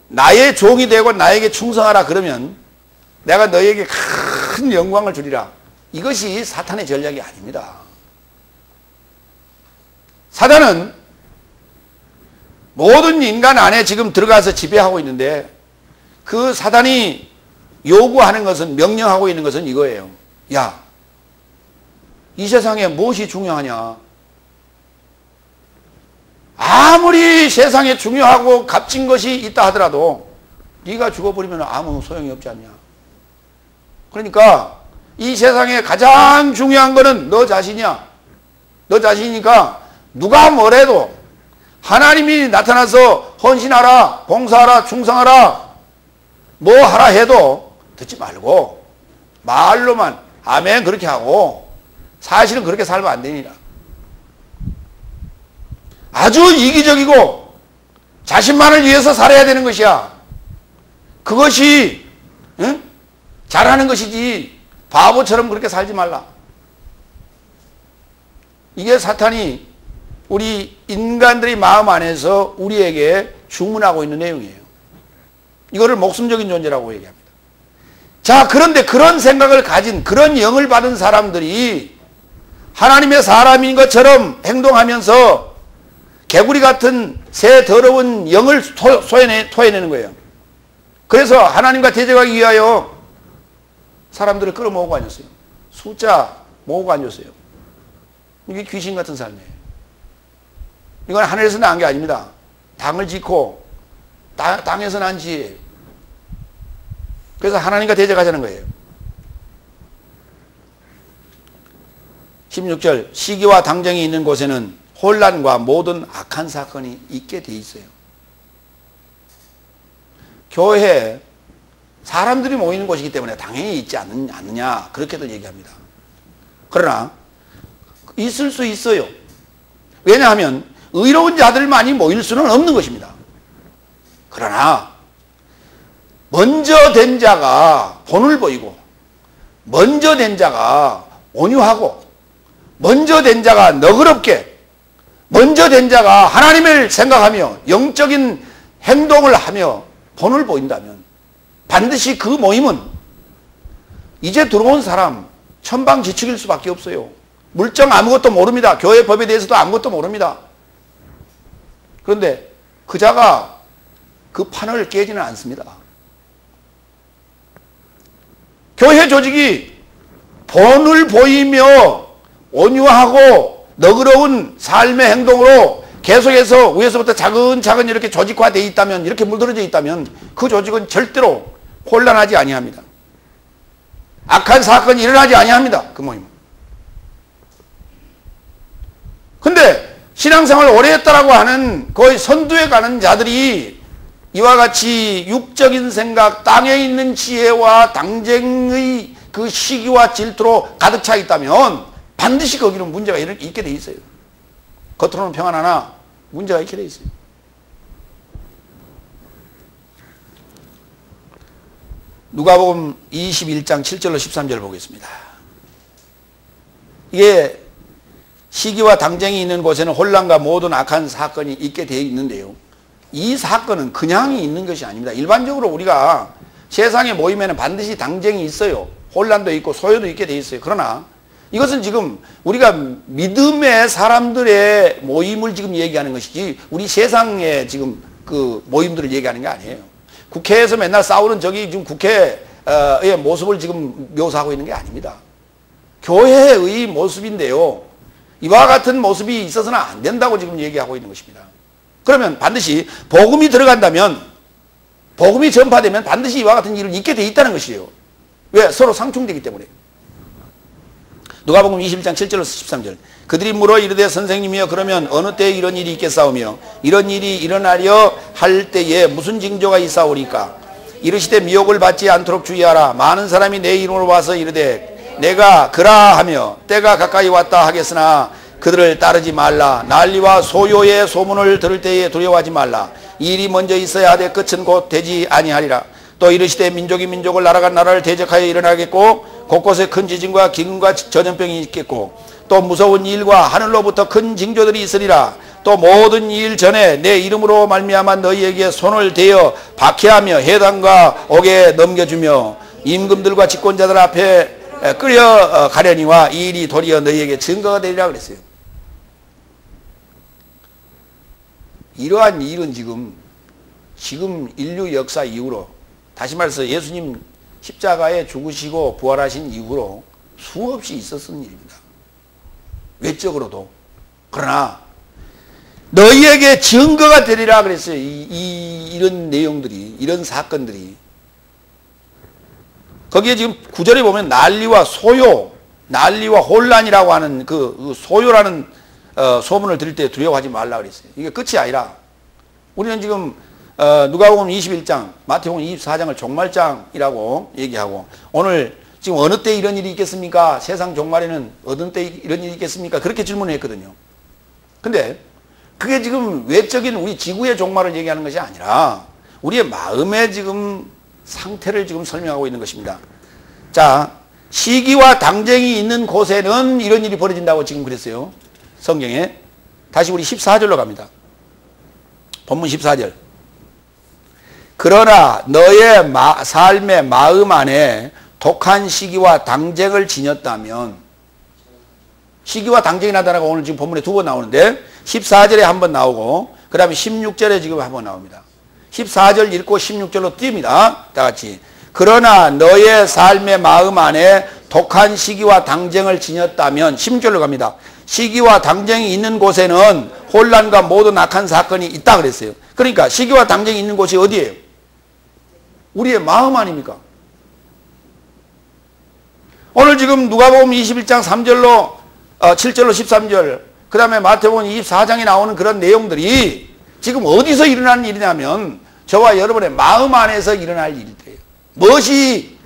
나의 종이 되고 나에게 충성하라 그러면 내가 너에게 큰 영광을 주리라. 이것이 사탄의 전략이 아닙니다. 사단은 모든 인간 안에 지금 들어가서 지배하고 있는데 그 사단이 요구하는 것은, 명령하고 있는 것은 이거예요. 야, 이 세상에 무엇이 중요하냐? 아무리 세상에 중요하고 값진 것이 있다 하더라도 네가 죽어버리면 아무 소용이 없지 않냐? 그러니까 이 세상에 가장 중요한 거는 너 자신이야. 너 자신이니까 누가 뭐래도 하나님이 나타나서 헌신하라, 봉사하라, 충성하라, 뭐 하라 해도 듣지 말고 말로만 아멘 그렇게 하고 사실은 그렇게 살면 안 되니라. 아주 이기적이고 자신만을 위해서 살아야 되는 것이야. 그것이 잘하는 것이지 바보처럼 그렇게 살지 말라. 이게 사탄이 우리 인간들의 마음 안에서 우리에게 주문하고 있는 내용이에요. 이거를 목숨적인 존재라고 얘기합니다. 자, 그런데 그런 생각을 가진, 그런 영을 받은 사람들이 하나님의 사람인 것처럼 행동하면서 개구리 같은 새 더러운 영을 토해내는 거예요. 그래서 하나님과 대적하기 위하여 사람들을 끌어모으고 앉았어요. 숫자 모으고 앉았어요. 이게 귀신 같은 삶이에요. 이건 하늘에서 난 게 아닙니다. 당을 짓고 땅에서 난 지혜예요. 그래서 하나님과 대적하자는 거예요. 16절 시기와 당정이 있는 곳에는 혼란과 모든 악한 사건이 있게 돼 있어요. 교회에 사람들이 모이는 곳이기 때문에 당연히 있지 않느냐 그렇게들 얘기합니다. 그러나 있을 수 있어요. 왜냐하면 의로운 자들만이 모일 수는 없는 것입니다. 그러나 먼저 된 자가 본을 보이고 먼저 된 자가 온유하고 먼저 된 자가 너그럽게 먼저 된 자가 하나님을 생각하며 영적인 행동을 하며 본을 보인다면 반드시 그 모임은 이제 들어온 사람 천방지축일 수밖에 없어요. 물정 아무것도 모릅니다. 교회 법에 대해서도 아무것도 모릅니다. 그런데 그 자가 그 판을 깨지는 않습니다. 교회 조직이 본을 보이며 온유하고 너그러운 삶의 행동으로 계속해서 위에서부터 차근차근 이렇게 조직화되어 있다면, 이렇게 물들어져 있다면 그 조직은 절대로 혼란하지 아니합니다. 악한 사건이 일어나지 아니합니다. 그 모임은. 근데 신앙생활 오래 했다라고 하는 거의 선두에 가는 자들이 이와 같이 육적인 생각, 땅에 있는 지혜와 당쟁의 그 시기와 질투로 가득 차 있다면 반드시 거기는 문제가 있게 돼 있어요. 겉으로는 평안하나 문제가 있게 돼 있어요. 누가복음 21장 7절로 13절 보겠습니다. 이게 시기와 당쟁이 있는 곳에는 혼란과 모든 악한 사건이 있게 되어 있는데요. 이 사건은 그냥 있는 것이 아닙니다. 일반적으로 우리가 세상에 모이면 반드시 당쟁이 있어요. 혼란도 있고 소요도 있게 되어 있어요. 그러나 이것은 지금 우리가 믿음의 사람들의 모임을 지금 얘기하는 것이지 우리 세상의 지금 그 모임들을 얘기하는 게 아니에요. 국회에서 맨날 싸우는 저기 지금 국회의 모습을 지금 묘사하고 있는 게 아닙니다. 교회의 모습인데요. 이와 같은 모습이 있어서는 안 된다고 지금 얘기하고 있는 것입니다. 그러면 반드시 복음이 들어간다면, 복음이 전파되면 반드시 이와 같은 일을 있게 돼 있다는 것이에요. 왜? 서로 상충되기 때문에. 누가복음 21장 7절에서 13절. 그들이 물어 이르되 선생님이여 그러면 어느 때에 이런 일이 있겠사오며 이런 일이 일어나려 할 때에 무슨 징조가 있사오리까? 이르시되 미혹을 받지 않도록 주의하라. 많은 사람이 내 이름으로 와서 이르되 내가 그라하며 때가 가까이 왔다 하겠으나 그들을 따르지 말라. 난리와 소요의 소문을 들을 때에 두려워하지 말라. 이 일이 먼저 있어야 하되 끝은 곧 되지 아니하리라. 또 이르시되 민족이 민족을 나라가 나라를 대적하여 일어나겠고 곳곳에 큰 지진과 기근과 전염병이 있겠고 또 무서운 일과 하늘로부터 큰 징조들이 있으리라. 또 모든 일 전에 내 이름으로 말미암아 너희에게 손을 대어 박해하며 해당과 옥에 넘겨주며 임금들과 집권자들 앞에 끌려가려니와 이 일이 도리어 너희에게 증거가 되리라 그랬어요. 이러한 일은 지금 인류 역사 이후로, 다시 말해서 예수님 십자가에 죽으시고 부활하신 이후로 수없이 있었던 일입니다. 외적으로도. 그러나 너희에게 증거가 되리라 그랬어요. 이런 내용들이, 이런 사건들이. 거기에 지금 구절에 보면 난리와 소요, 난리와 혼란이라고 하는 그 소요라는 소문을 들을 때 두려워하지 말라 그랬어요. 이게 끝이 아니라 우리는 지금 누가복음 21장, 마태복음 24장을 종말장이라고 얘기하고 오늘 지금 어느 때 이런 일이 있겠습니까? 세상 종말에는 어느 때 이런 일이 있겠습니까? 그렇게 질문을 했거든요. 근데 그게 지금 외적인 우리 지구의 종말을 얘기하는 것이 아니라 우리의 마음의 지금 상태를 지금 설명하고 있는 것입니다. 자, 시기와 당쟁이 있는 곳에는 이런 일이 벌어진다고 지금 그랬어요. 성경에. 다시 우리 14절로 갑니다. 본문 14절. 그러나 너의 삶의 마음 안에 독한 시기와 당쟁을 지녔다면, 시기와 당쟁이 나타나고 오늘 지금 본문에 두 번 나오는데 14절에 한 번 나오고 그 다음에 16절에 지금 한 번 나옵니다. 14절 읽고 16절로 띄웁니다. 다 같이. 그러나 너의 삶의 마음 안에 독한 시기와 당쟁을 지녔다면, 16절로 갑니다. 시기와 당쟁이 있는 곳에는 혼란과 모든 악한 사건이 있다 그랬어요. 그러니까 시기와 당쟁이 있는 곳이 어디예요? 우리의 마음 아닙니까? 오늘 지금 누가복음 21장 3절로 7절로 13절, 그 다음에 마태복음 24장에 나오는 그런 내용들이 지금 어디서 일어나는 일이냐면 저와 여러분의 마음 안에서 일어날 일이에요. 무엇이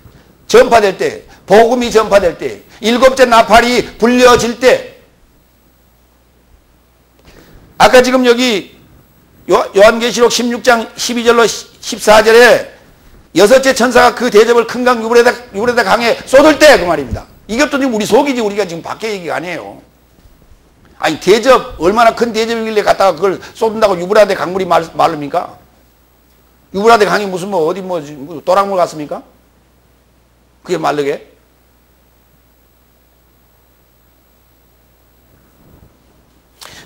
전파될 때, 복음이 전파될 때, 일곱째 나팔이 불려질 때, 아까 지금 여기 요한계시록 16장 12절로 14절에 여섯째 천사가 그 대접을 큰 강 유브라데 강에 쏟을 때 그 말입니다. 이것도 지금 우리 속이지 우리가 지금 밖에 얘기가 아니에요. 아니 대접, 얼마나 큰 대접이길래 갖다가 그걸 쏟는다고 유브라데 강물이 마릅니까? 유브라데 강이 무슨 어디 도랑물 같습니까? 그게 마르게?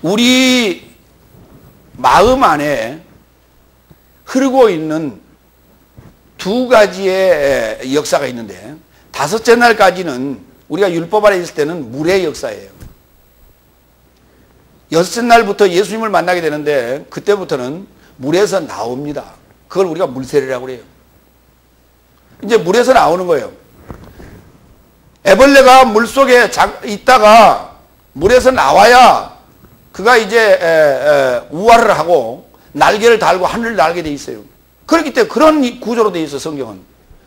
우리 마음 안에 흐르고 있는 두 가지의 역사가 있는데, 다섯째 날까지는 우리가 율법 아래 있을 때는 물의 역사예요. 여섯째 날부터 예수님을 만나게 되는데 그때부터는 물에서 나옵니다. 그걸 우리가 물세례라고 그래요. 이제 물에서 나오는 거예요. 애벌레가 물속에 있다가 물에서 나와야 그가 이제 우화를 하고 날개를 달고 하늘을 날게 돼 있어요. 그렇기 때문에 그런 구조로 돼 있어 성경은.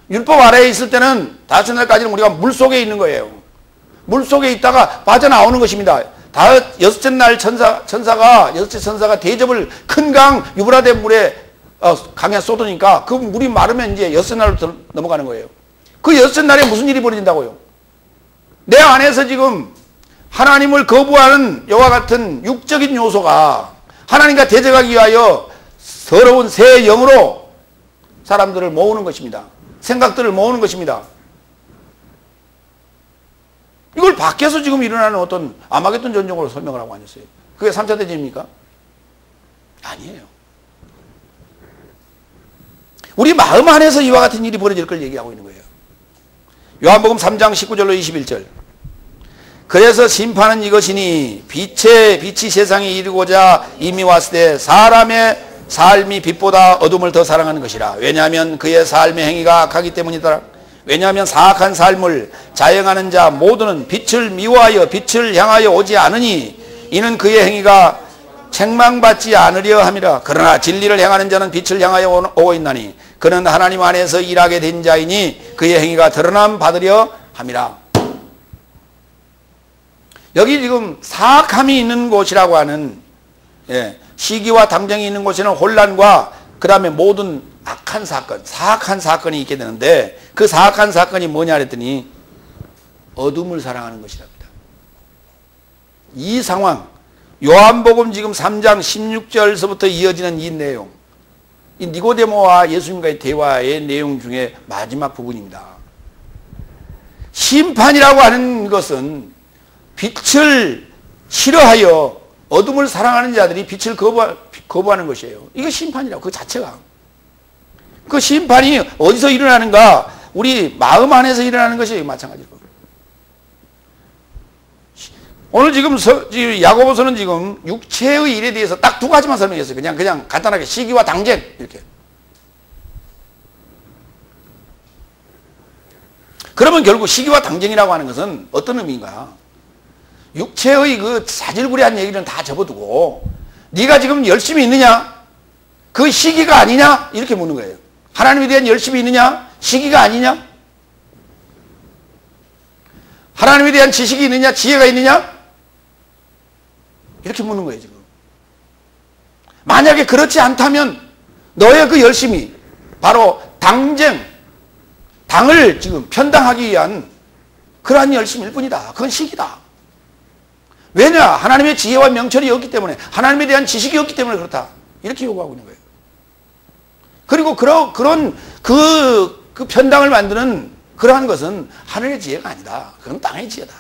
율법 아래에 있을 때는 다섯 날까지는 우리가 물속에 있는 거예요. 물속에 있다가 빠져나오는 것입니다. 여섯째 날 천사가 여섯째 천사가 대접을 큰 강 유브라데 물에 강에 쏟으니까 그 물이 마르면 이제 여섯째 날로 넘어가는 거예요. 그 여섯째 날에 무슨 일이 벌어진다고요? 내 안에서 지금 하나님을 거부하는 이와 같은 육적인 요소가 하나님과 대적하기 위하여 더러운 새 영으로 사람들을 모으는 것입니다. 생각들을 모으는 것입니다. 이걸 밖에서 지금 일어나는 어떤 아마겟돈 전쟁으로 설명을 하고 앉았어요. 그게 3차 대전입니까? 아니에요. 우리 마음 안에서 이와 같은 일이 벌어질 걸 얘기하고 있는 거예요. 요한복음 3장 19절로 21절. 그래서 심판은 이것이니 빛이 세상에 이르고자 이미 왔을 때 사람의 삶이 빛보다 어둠을 더 사랑하는 것이라. 왜냐하면 그의 삶의 행위가 악하기 때문이더라. 왜냐하면 사악한 삶을 자행하는 자 모두는 빛을 미워하여 빛을 향하여 오지 않으니 이는 그의 행위가 책망받지 않으려 함이라. 그러나 진리를 행하는 자는 빛을 향하여 오고 있나니 그는 하나님 안에서 일하게 된 자이니 그의 행위가 드러남 받으려 함이라. 여기 지금 사악함이 있는 곳이라고 하는, 시기와 당정이 있는 곳에는 혼란과 그 다음에 모든 악한 사건, 사악한 사건이 있게 되는데 그 사악한 사건이 뭐냐 그랬더니 어둠을 사랑하는 것이랍니다. 이 상황, 요한복음 지금 3장 16절서부터 이어지는 이 내용, 이 니고데모와 예수님과의 대화의 내용 중에 마지막 부분입니다. 심판이라고 하는 것은 빛을 싫어하여 어둠을 사랑하는 자들이 빛을 거부하는 것이에요. 이게 심판이라고, 그 자체가. 그 심판이 어디서 일어나는가? 우리 마음 안에서 일어나는 것이 마찬가지로. 오늘 지금 야고보서는 지금 육체의 일에 대해서 딱 두 가지만 설명했어요. 그냥 간단하게 시기와 당쟁 이렇게. 그러면 결국 시기와 당쟁이라고 하는 것은 어떤 의미인가? 육체의 그 사질구레한 얘기는 다 접어두고 네가 지금 열심히 있느냐? 그 시기가 아니냐? 이렇게 묻는 거예요. 하나님에 대한 열심이 있느냐? 시기가 아니냐? 하나님에 대한 지식이 있느냐? 지혜가 있느냐? 이렇게 묻는 거예요, 지금. 만약에 그렇지 않다면 너의 그 열심이 바로 당쟁, 당을 지금 편당하기 위한 그러한 열심일 뿐이다. 그건 시기다. 왜냐? 하나님의 지혜와 명철이 없기 때문에, 하나님에 대한 지식이 없기 때문에 그렇다. 이렇게 요구하고 있는 거예요. 그리고 그런 그 편당을 만드는 그러한 것은 하늘의 지혜가 아니다. 그건 땅의 지혜다.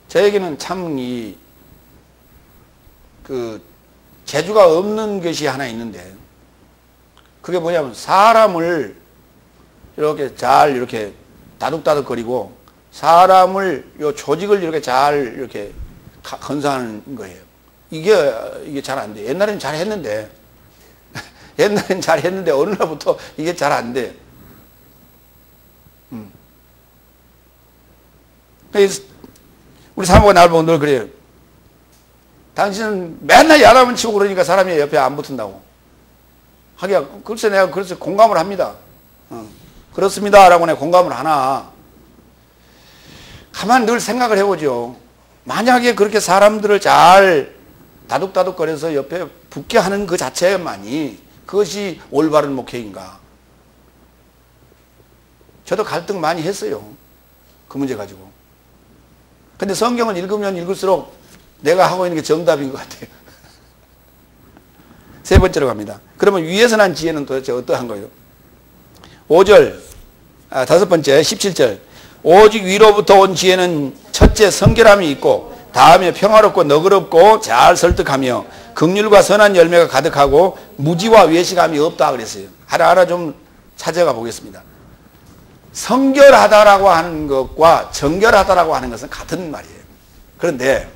저에게는 참 재주가 없는 것이 하나 있는데, 그게 뭐냐면 사람을 이렇게 다둑다둑거리고 사람을 요 조직을 이렇게 잘 이렇게 건사하는 거예요. 이게 잘 안 돼. 옛날에는 잘 했는데 어느 날부터 이게 잘 안 돼. 우리 사모가 나를 보고 늘 그래요. 당신은 맨날 야단만 치고 그러니까 사람이 옆에 안 붙은다고. 하기야, 글쎄 내가 그래서 공감을 합니다. 그렇습니다 라고 내가 공감을 하나. 가만 늘 생각을 해보죠. 만약에 그렇게 사람들을 잘 다둑다둑거려서 옆에 붙게 하는 그 자체만이 그것이 올바른 목회인가. 저도 갈등 많이 했어요. 그 문제 가지고. 근데 성경을 읽으면 읽을수록 내가 하고 있는 게 정답인 것 같아요. 세 번째로 갑니다. 그러면 위에서 난 지혜는 도대체 어떠한 거예요? 5절, 다섯 번째 17절. 오직 위로부터 온 지혜는 첫째 성결함이 있고 다음에 평화롭고 너그럽고 잘 설득하며 긍휼과 선한 열매가 가득하고 무지와 외식함이 없다 그랬어요. 하나하나 좀 찾아가 보겠습니다. 성결하다라고 하는 것과 정결하다라고 하는 것은 같은 말이에요. 그런데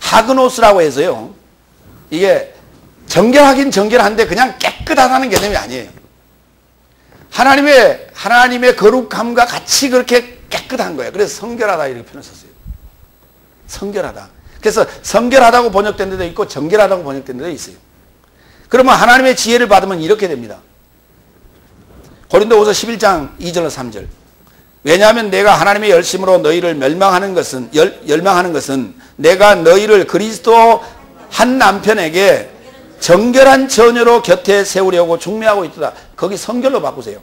하그노스라고 해서요, 이게 정결하긴 정결한데 그냥 깨끗하다는 개념이 아니에요. 하나님의 거룩함과 같이 그렇게 깨끗한 거예요. 그래서 성결하다 이렇게 표현을 썼어요. 성결하다. 그래서 성결하다고 번역된 데도 있고 정결하다고 번역된 데도 있어요. 그러면 하나님의 지혜를 받으면 이렇게 됩니다. 고린도후서 11장 2절 3절. 왜냐하면 내가 하나님의 열심으로 너희를 멸망하는 것은 내가 너희를 그리스도 한 남편에게 정결한 처녀로 곁에 세우려고 중매하고 있도다. 거기 성결로 바꾸세요.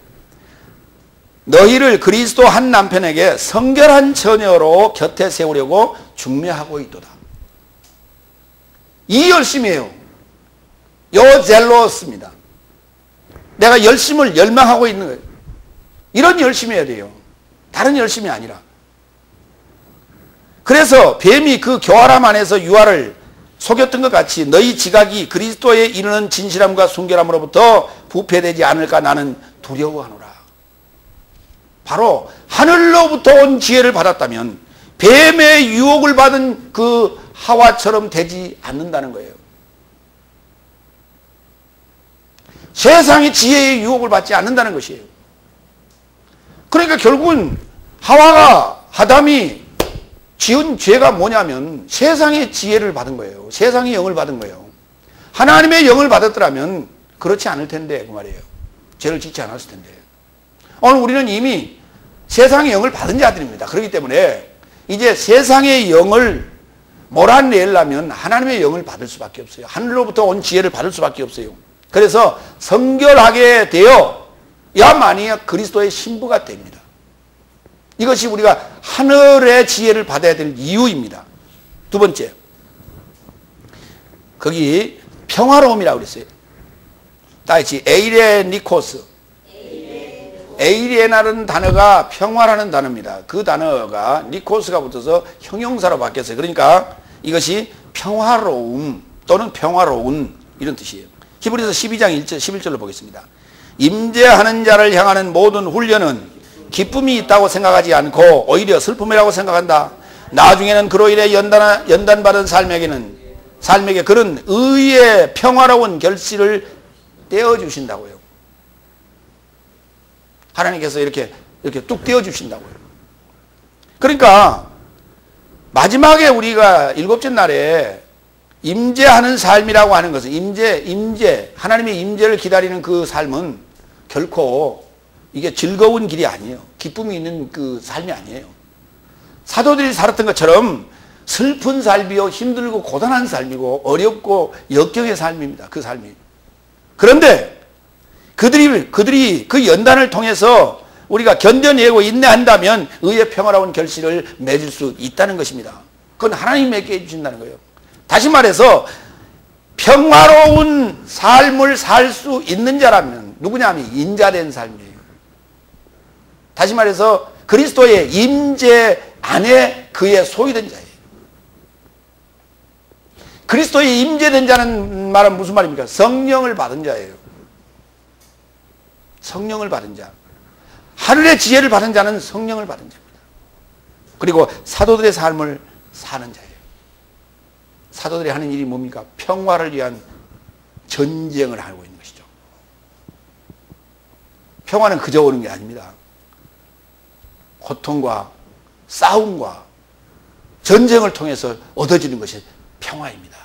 너희를 그리스도 한 남편에게 성결한 처녀로 곁에 세우려고 중매하고 있도다. 이 열심이에요. 요 젤로스입니다. 내가 열심을 열망하고 있는 거예요. 이런 열심이어야 돼요. 다른 열심이 아니라. 그래서 뱀이 그 교활함 안에서 유아를 속였던 것 같이 너희 지각이 그리스도에 이르는 진실함과 순결함으로부터 부패되지 않을까 나는 두려워하노라. 바로 하늘로부터 온 지혜를 받았다면 뱀의 유혹을 받은 그 하와처럼 되지 않는다는 거예요. 세상의 지혜의 유혹을 받지 않는다는 것이에요. 그러니까 결국은 아담이 지은 죄가 뭐냐면 세상의 지혜를 받은 거예요. 세상의 영을 받은 거예요. 하나님의 영을 받았더라면 그렇지 않을 텐데 그 말이에요. 죄를 짓지 않았을 텐데. 오늘 우리는 이미 세상의 영을 받은 자들입니다. 그렇기 때문에 이제 세상의 영을 몰아내려면 하나님의 영을 받을 수밖에 없어요. 하늘로부터 온 지혜를 받을 수밖에 없어요. 그래서 성결하게 되어야만이 그리스도의 신부가 됩니다. 이것이 우리가 하늘의 지혜를 받아야 될 이유입니다. 두 번째, 거기 평화로움이라고 그랬어요. 다 같이 에이레니코스. 에이레나라는 단어가 평화라는 단어입니다. 그 단어가 니코스가 붙어서 형용사로 바뀌었어요. 그러니까 이것이 평화로움 또는 평화로운 이런 뜻이에요. 히브리서 12장 11절로 보겠습니다. 임재하는 자를 향하는 모든 훈련은 기쁨이 있다고 생각하지 않고 오히려 슬픔이라고 생각한다. 나중에는 그로 인해 연단받은 삶에게 그런 의의 평화로운 결실을 떼어주신다고요. 하나님께서 이렇게 뚝 떼어주신다고요. 그러니까 마지막에 우리가 일곱째 날에 임재하는 삶이라고 하는 것은 임재 하나님의 임재를 기다리는 그 삶은 결코 이게 즐거운 길이 아니에요. 기쁨이 있는 그 삶이 아니에요. 사도들이 살았던 것처럼 슬픈 삶이요, 힘들고 고단한 삶이고 어렵고 역경의 삶입니다. 그 삶이. 그런데 그들이 그 연단을 통해서 우리가 견뎌내고 인내한다면 의의 평화로운 결실을 맺을 수 있다는 것입니다. 그건 하나님이 맺게 해주신다는 거예요. 다시 말해서 평화로운 삶을 살 수 있는 자라면 누구냐면 인자된 삶이에요. 다시 말해서 그리스도의 임재 안에 그의 소유된 자예요. 그리스도의 임재된 자는 말은 무슨 말입니까? 성령을 받은 자예요. 성령을 받은 자. 하늘의 지혜를 받은 자는 성령을 받은 자입니다. 그리고 사도들의 삶을 사는 자예요. 사도들이 하는 일이 뭡니까? 평화를 위한 전쟁을 하고 있는 것이죠. 평화는 그저 오는 게 아닙니다. 고통과 싸움과 전쟁을 통해서 얻어지는 것이 평화입니다.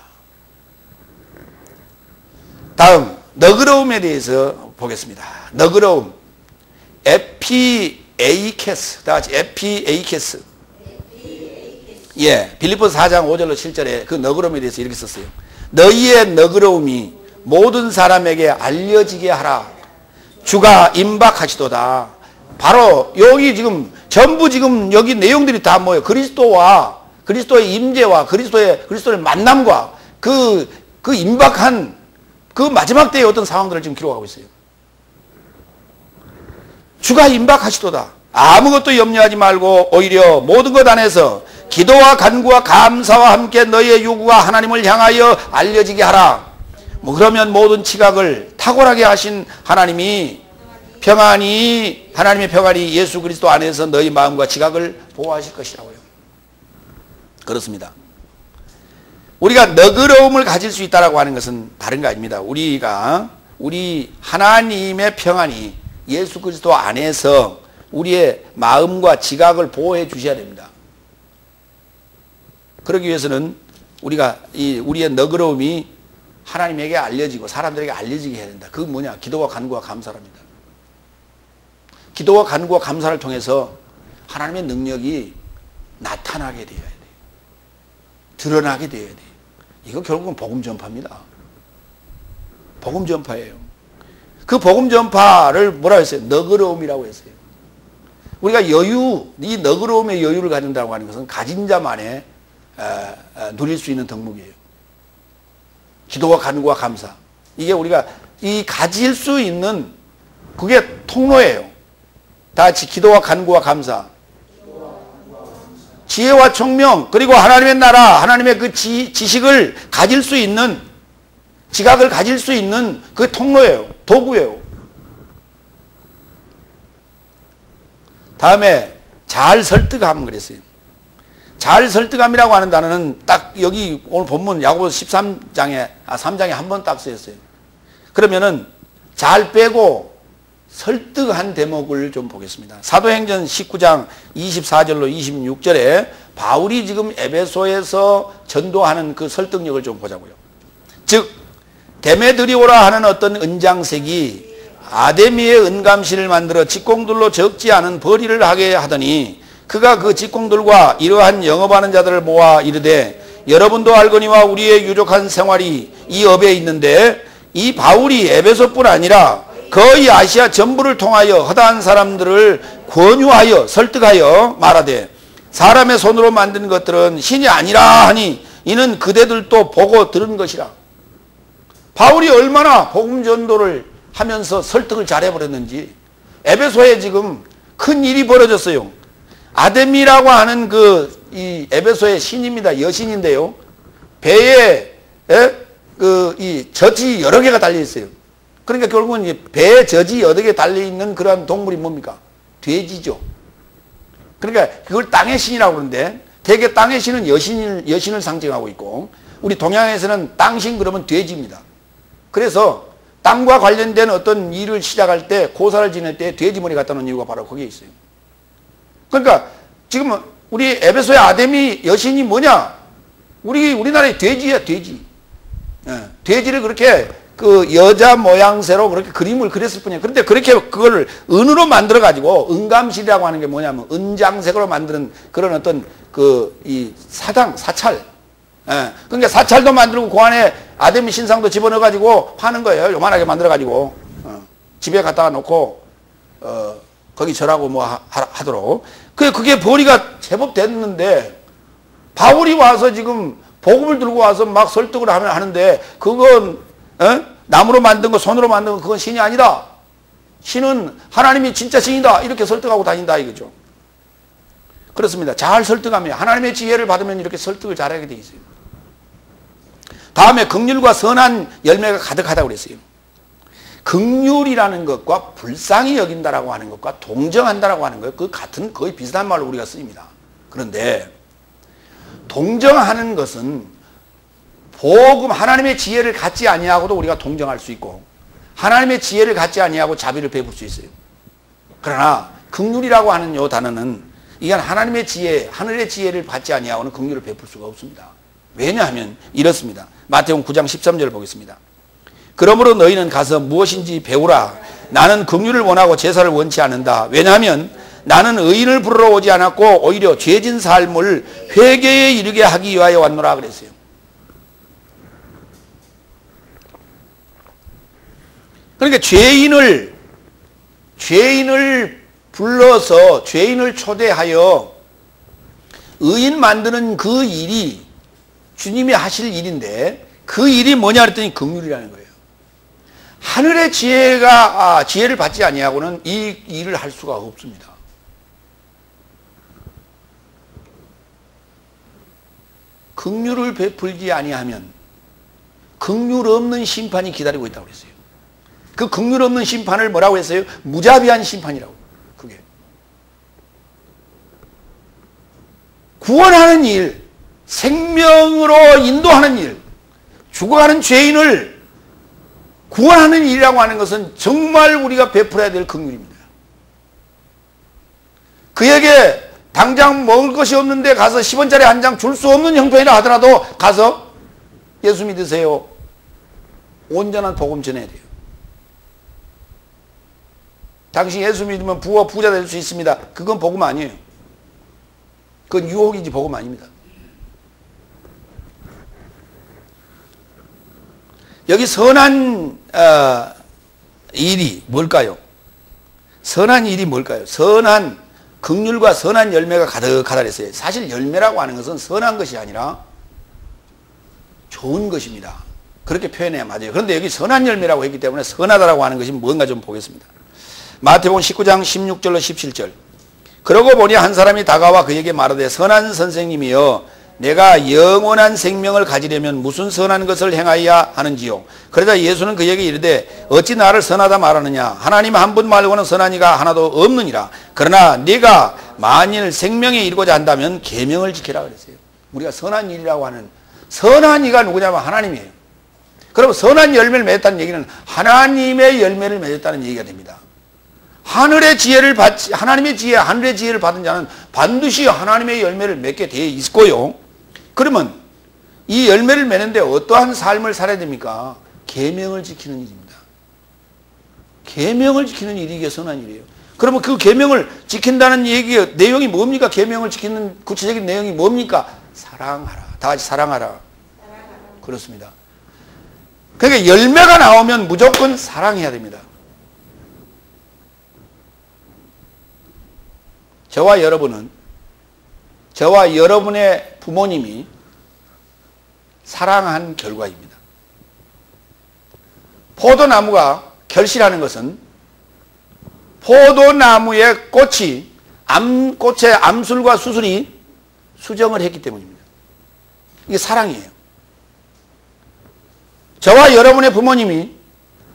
다음 너그러움에 대해서 보겠습니다. 너그러움. 에피에이케스. 다 같이 에피에이케스. 예, 빌립보서 4장 5절로 7절에 그 너그러움에 대해서 이렇게 썼어요. 너희의 너그러움이 모든 사람에게 알려지게 하라. 주가 임박하시도다. 바로 여기 전부 여기 내용들이 다 뭐예요? 그리스도의 임재와 그리스도의 만남과 그 임박한 그 마지막 때의 어떤 상황들을 지금 기록하고 있어요. 주가 임박하시도다. 아무것도 염려하지 말고 오히려 모든 것 안에서 기도와 간구와 감사와 함께 너희의 요구가 하나님을 향하여 알려지게 하라. 그러면 모든 지각을 탁월하게 하신 하나님의 평안이 예수 그리스도 안에서 너희 마음과 지각을 보호하실 것이라고요. 그렇습니다. 우리가 너그러움을 가질 수 있다고 하는 것은 다른 거 아닙니다. 우리 하나님의 평안이 예수 그리스도 안에서 우리의 마음과 지각을 보호해 주셔야 됩니다. 그러기 위해서는 우리의 너그러움이 하나님에게 알려지고 사람들에게 알려지게 해야 된다. 그건 뭐냐? 기도와 간구와 감사랍니다. 기도와 간구와 감사를 통해서 하나님의 능력이 나타나게 되어야 돼요. 드러나게 되어야 돼요. 이거 결국은 복음 전파입니다. 복음 전파예요. 그 복음 전파를 뭐라고 했어요? 너그러움이라고 했어요. 우리가 이 너그러움의 여유를 가진다고 하는 것은 가진 자만의 누릴 수 있는 덕목이에요. 기도와 간구와 감사. 이게 우리가 가질 수 있는 그게 통로예요. 다 같이 기도와 간구와 감사. 지혜와 총명, 그리고 하나님의 나라, 하나님의 그 지식을 가질 수 있는, 지각을 가질 수 있는 그 통로예요. 도구예요. 다음에 잘 설득함 그랬어요. 잘 설득함이라고 하는 단어는 딱 여기 오늘 본문 야고보서 3장에 한 번 딱 쓰였어요. 그러면은 잘 빼고 설득한 대목을 좀 보겠습니다. 사도행전 19장 24절로 26절에 바울이 지금 에베소에서 전도하는 그 설득력을 좀 보자고요. 즉 데메드리오라 하는 어떤 은장색이 아데미의 은감실을 만들어 직공들로 적지 않은 벌이를 하게 하더니 그가 그 직공들과 이러한 영업하는 자들을 모아 이르되 여러분도 알거니와 우리의 유족한 생활이 이 업에 있는데 이 바울이 에베소뿐 아니라 거의 아시아 전부를 통하여 허다한 사람들을 권유하여 설득하여 말하되 사람의 손으로 만든 것들은 신이 아니라 하니 이는 그대들도 보고 들은 것이라. 바울이 얼마나 복음 전도를 하면서 설득을 잘해버렸는지 에베소에 지금 큰 일이 벌어졌어요. 아데미라고 하는 이 에베소의 신입니다. 여신인데요. 배에 이 젖이 여러 개가 달려 있어요. 그러니까 결국은 배에 젖이 여러 개 달려 있는 그러한 동물이 뭡니까? 돼지죠. 그러니까 그걸 땅의 신이라고 그러는데 대개 땅의 신은 여신을 상징하고 있고 우리 동양에서는 땅신 그러면 돼지입니다. 그래서 땅과 관련된 어떤 일을 시작할 때 고사를 지낼 때 돼지머리 갖다 놓은 이유가 바로 거기에 있어요. 그러니까 지금 우리 에베소의 아데미 여신이 뭐냐? 우리나라의 돼지야, 돼지. 돼지를 그렇게 그 여자 모양새로 그렇게 그림을 그렸을 뿐이에요. 그런데 그렇게 그걸 은으로 만들어가지고 은감실이라고 하는 게 뭐냐면 은장색으로 만드는 그런 어떤 이 사찰. 그러니까 사찰도 만들고 그 안에 아데미 신상도 집어넣어가지고 파는 거예요. 요만하게 만들어가지고. 집에 갖다가 놓고, 거기 절하고 뭐 하도록. 그게 벌이가 제법 됐는데, 바울이 와서 지금 복음을 들고 와서 막 설득을 하는데, 그건, 나무로 만든 거, 손으로 만든 거, 그건 신이 아니다. 신은 하나님이 진짜 신이다. 이렇게 설득하고 다닌다, 이거죠. 그렇습니다. 잘 설득하면, 하나님의 지혜를 받으면 이렇게 설득을 잘하게 돼 있어요. 다음에 긍휼과 선한 열매가 가득하다고 그랬어요. 긍휼이라는 것과 불쌍히 여긴다라고 하는 것과 동정한다라고 하는 것, 그 같은 거의 비슷한 말로 우리가 쓰입니다. 그런데 동정하는 것은 복음 하나님의 지혜를 갖지 아니하고도 우리가 동정할 수 있고 하나님의 지혜를 갖지 아니하고 자비를 베풀 수 있어요. 그러나 긍휼이라고 하는 요 단어는 이건 하나님의 지혜, 하늘의 지혜를 받지 아니하고는 긍휼을 베풀 수가 없습니다. 왜냐하면 이렇습니다. 마태복음 9장 13절 보겠습니다. 그러므로 너희는 가서 무엇인지 배우라. 나는 긍휼을 원하고 제사를 원치 않는다. 왜냐하면 나는 의인을 부르러 오지 않았고 오히려 죄진 삶을 회개에 이르게 하기 위하여 왔노라 그랬어요. 그러니까 죄인을 불러서 죄인을 초대하여 의인 만드는 그 일이 주님이 하실 일인데 그 일이 뭐냐 그랬더니 긍휼이라는 거예요. 하늘의 지혜를 받지 아니하고는 이 일을 할 수가 없습니다. 긍휼을 베풀지 아니하면 긍휼 없는 심판이 기다리고 있다고 그랬어요. 그 긍휼 없는 심판을 뭐라고 했어요? 무자비한 심판이라고. 그게 구원하는 일, 생명으로 인도하는 일, 죽어가는 죄인을 구원하는 일이라고 하는 것은 정말 우리가 베풀어야 될 긍휼입니다. 그에게 당장 먹을 것이 없는데 가서 10원짜리 한 장 줄 수 없는 형편이라 하더라도 가서 예수 믿으세요. 온전한 복음 전해야 돼요. 당신 예수 믿으면 부와 부자 될 수 있습니다. 그건 복음 아니에요. 그건 유혹이지 복음 아닙니다. 여기 선한 일이 뭘까요? 선한 일이 뭘까요? 선한 긍휼과 선한 열매가 가득하다 그랬어요. 사실 열매라고 하는 것은 선한 것이 아니라 좋은 것입니다. 그렇게 표현해야 맞아요. 그런데 여기 선한 열매라고 했기 때문에 선하다라고 하는 것이 뭔가 좀 보겠습니다. 마태복음 19장 16절로 17절. 그러고 보니 한 사람이 다가와 그에게 말하되 선한 선생님이여 내가 영원한 생명을 가지려면 무슨 선한 것을 행하여야 하는지요. 그러자 예수는 그에게 이르되 어찌 나를 선하다 말하느냐. 하나님 한 분 말고는 선한 이가 하나도 없느니라. 그러나 네가 만일 생명에 이르고자 한다면 계명을 지키라 그랬어요. 우리가 선한 일이라고 하는 선한 이가 누구냐면 하나님이에요. 그럼 선한 열매를 맺었다는 얘기는 하나님의 열매를 맺었다는 얘기가 됩니다. 하늘의 지혜를 받지, 하나님의 지혜, 하늘의 지혜를 받은 자는 반드시 하나님의 열매를 맺게 되어 있고요. 그러면 이 열매를 맺는데 어떠한 삶을 살아야 됩니까? 계명을 지키는 일입니다. 계명을 지키는 일이 이게 선한 일이에요. 그러면 그 계명을 지킨다는 얘기 내용이 뭡니까? 계명을 지키는 구체적인 내용이 뭡니까? 사랑하라. 다 같이 사랑하라. 그렇습니다. 그러니까 열매가 나오면 무조건 사랑해야 됩니다. 저와 여러분의 부모님이 사랑한 결과입니다. 포도나무가 결실하는 것은 포도나무의 꽃의 암술과 수술이 수정을 했기 때문입니다. 이게 사랑이에요. 저와 여러분의 부모님이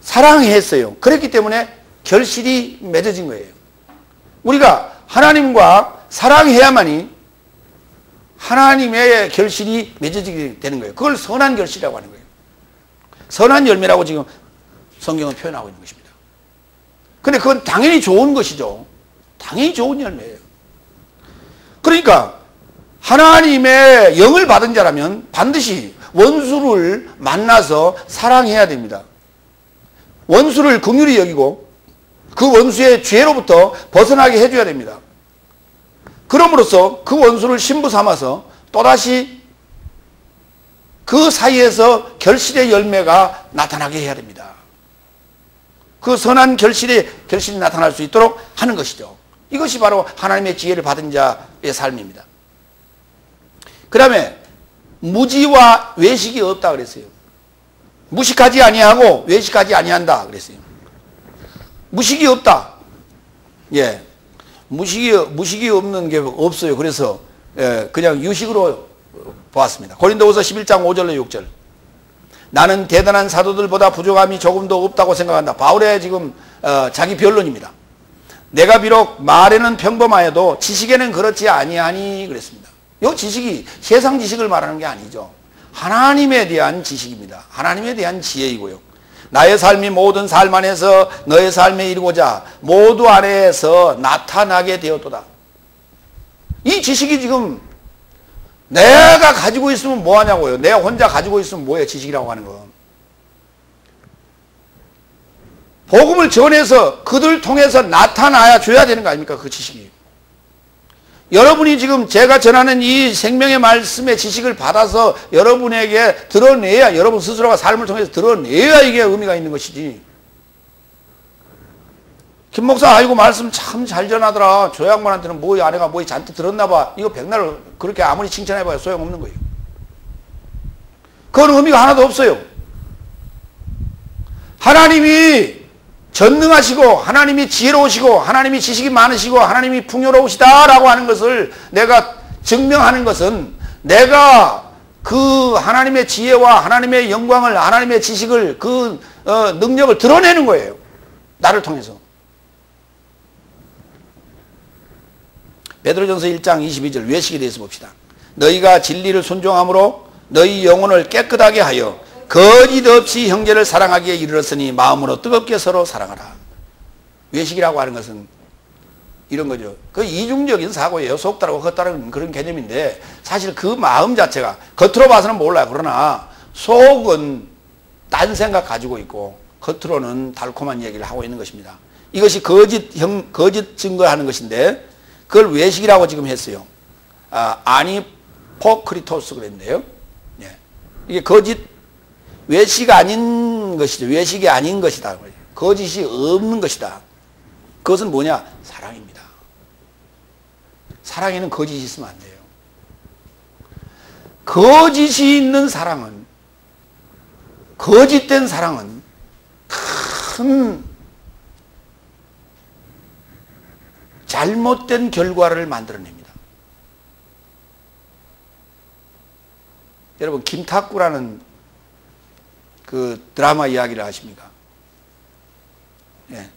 사랑했어요. 그렇기 때문에 결실이 맺어진 거예요. 우리가 하나님과 사랑해야만이 하나님의 결실이 맺어지게 되는 거예요. 그걸 선한 결실이라고 하는 거예요. 선한 열매라고 지금 성경은 표현하고 있는 것입니다. 근데 그건 당연히 좋은 것이죠. 당연히 좋은 열매예요. 그러니까 하나님의 영을 받은 자라면 반드시 원수를 만나서 사랑해야 됩니다. 원수를 긍휼히 여기고 그 원수의 죄로부터 벗어나게 해줘야 됩니다. 그럼으로써 그 원수를 신부 삼아서 또다시 그 사이에서 결실의 열매가 나타나게 해야 됩니다. 그 선한 결실이 나타날 수 있도록 하는 것이죠. 이것이 바로 하나님의 지혜를 받은 자의 삶입니다. 그 다음에 무지와 외식이 없다 그랬어요. 무식하지 아니하고 외식하지 아니한다 그랬어요. 무식이 없다. 예. 무식이 없는 게 없어요. 그래서 그냥 유식으로 보았습니다. 고린도후서 11장 5절로 6절. 나는 대단한 사도들보다 부족함이 조금도 없다고 생각한다. 바울의 지금 자기 변론입니다. 내가 비록 말에는 평범하여도 지식에는 그렇지 아니하니 그랬습니다. 이 지식이 세상 지식을 말하는 게 아니죠. 하나님에 대한 지식입니다. 하나님에 대한 지혜이고요. 나의 삶이 모든 삶 안에서 너의 삶에 이르고자 모두 안에서 나타나게 되었도다. 이 지식이 지금 내가 가지고 있으면 뭐하냐고요. 내가 혼자 가지고 있으면 뭐예요. 지식이라고 하는 건. 복음을 전해서 그들 통해서 나타나야 줘야 되는 거 아닙니까? 그 지식이. 여러분이 지금 제가 전하는 이 생명의 말씀의 지식을 받아서 여러분에게 드러내야, 여러분 스스로가 삶을 통해서 드러내야 이게 의미가 있는 것이지. 김 목사 아이고 말씀 참 잘 전하더라. 저 양반한테는 뭐 아내가 뭐 잔뜩 들었나 봐. 이거 백날 그렇게 아무리 칭찬해봐야 소용없는 거예요. 그건 의미가 하나도 없어요. 하나님이 전능하시고 하나님이 지혜로우시고 하나님이 지식이 많으시고 하나님이 풍요로우시다라고 하는 것을 내가 증명하는 것은 내가 그 하나님의 지혜와 하나님의 영광을, 하나님의 지식을, 그 능력을 드러내는 거예요. 나를 통해서. 베드로전서 1장 22절 외식에 대해서 봅시다. 너희가 진리를 순종함으로 너희 영혼을 깨끗하게 하여 거짓 없이 형제를 사랑하기에 이르렀으니 마음으로 뜨겁게 서로 사랑하라. 외식이라고 하는 것은 이런 거죠. 그 이중적인 사고예요. 속다르고 겉다른 그런 개념인데 사실 그 마음 자체가 겉으로 봐서는 몰라요. 그러나 속은 딴 생각 가지고 있고 겉으로는 달콤한 얘기를 하고 있는 것입니다. 이것이 거짓 증거하는 것인데 그걸 외식이라고 지금 했어요. 아니포크리토스 그랬는데요. 예. 이게 외식 아닌 것이죠. 외식이 아닌 것이다. 거짓이 없는 것이다. 그것은 뭐냐? 사랑입니다. 사랑에는 거짓이 있으면 안 돼요. 거짓이 있는 사랑은, 거짓된 사랑은 큰 잘못된 결과를 만들어냅니다. 여러분, 김탁구라는 그 드라마 이야기를 아십니까? 예.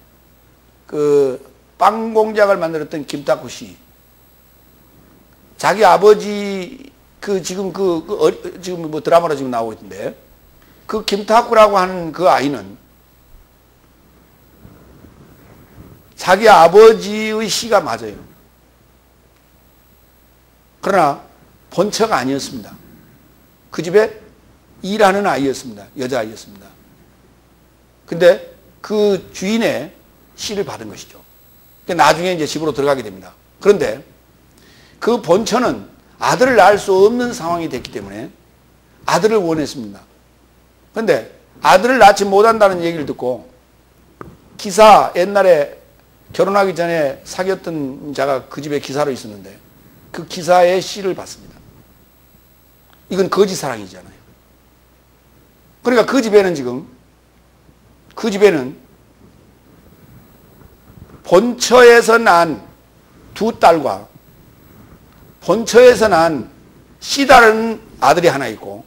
그 빵 공장을 만들었던 김탁구 씨. 자기 아버지 지금 지금 뭐 드라마로 지금 나오고 있는데 그 김탁구라고 하는 그 아이는 자기 아버지의 씨가 맞아요. 그러나 본처가 아니었습니다. 그 집에 일하는 아이였습니다. 여자아이였습니다. 근데 그 주인의 씨를 받은 것이죠. 나중에 이제 집으로 들어가게 됩니다. 그런데 그 본처는 아들을 낳을 수 없는 상황이 됐기 때문에 아들을 원했습니다. 그런데 아들을 낳지 못한다는 얘기를 듣고 기사, 옛날에 결혼하기 전에 사귀었던 자가 그 집에 기사로 있었는데 그 기사의 씨를 받습니다. 이건 거짓 사랑이잖아요. 그러니까 그 집에는 본처에서 난 두 딸과 본처에서 난 씨 다른 아들이 하나 있고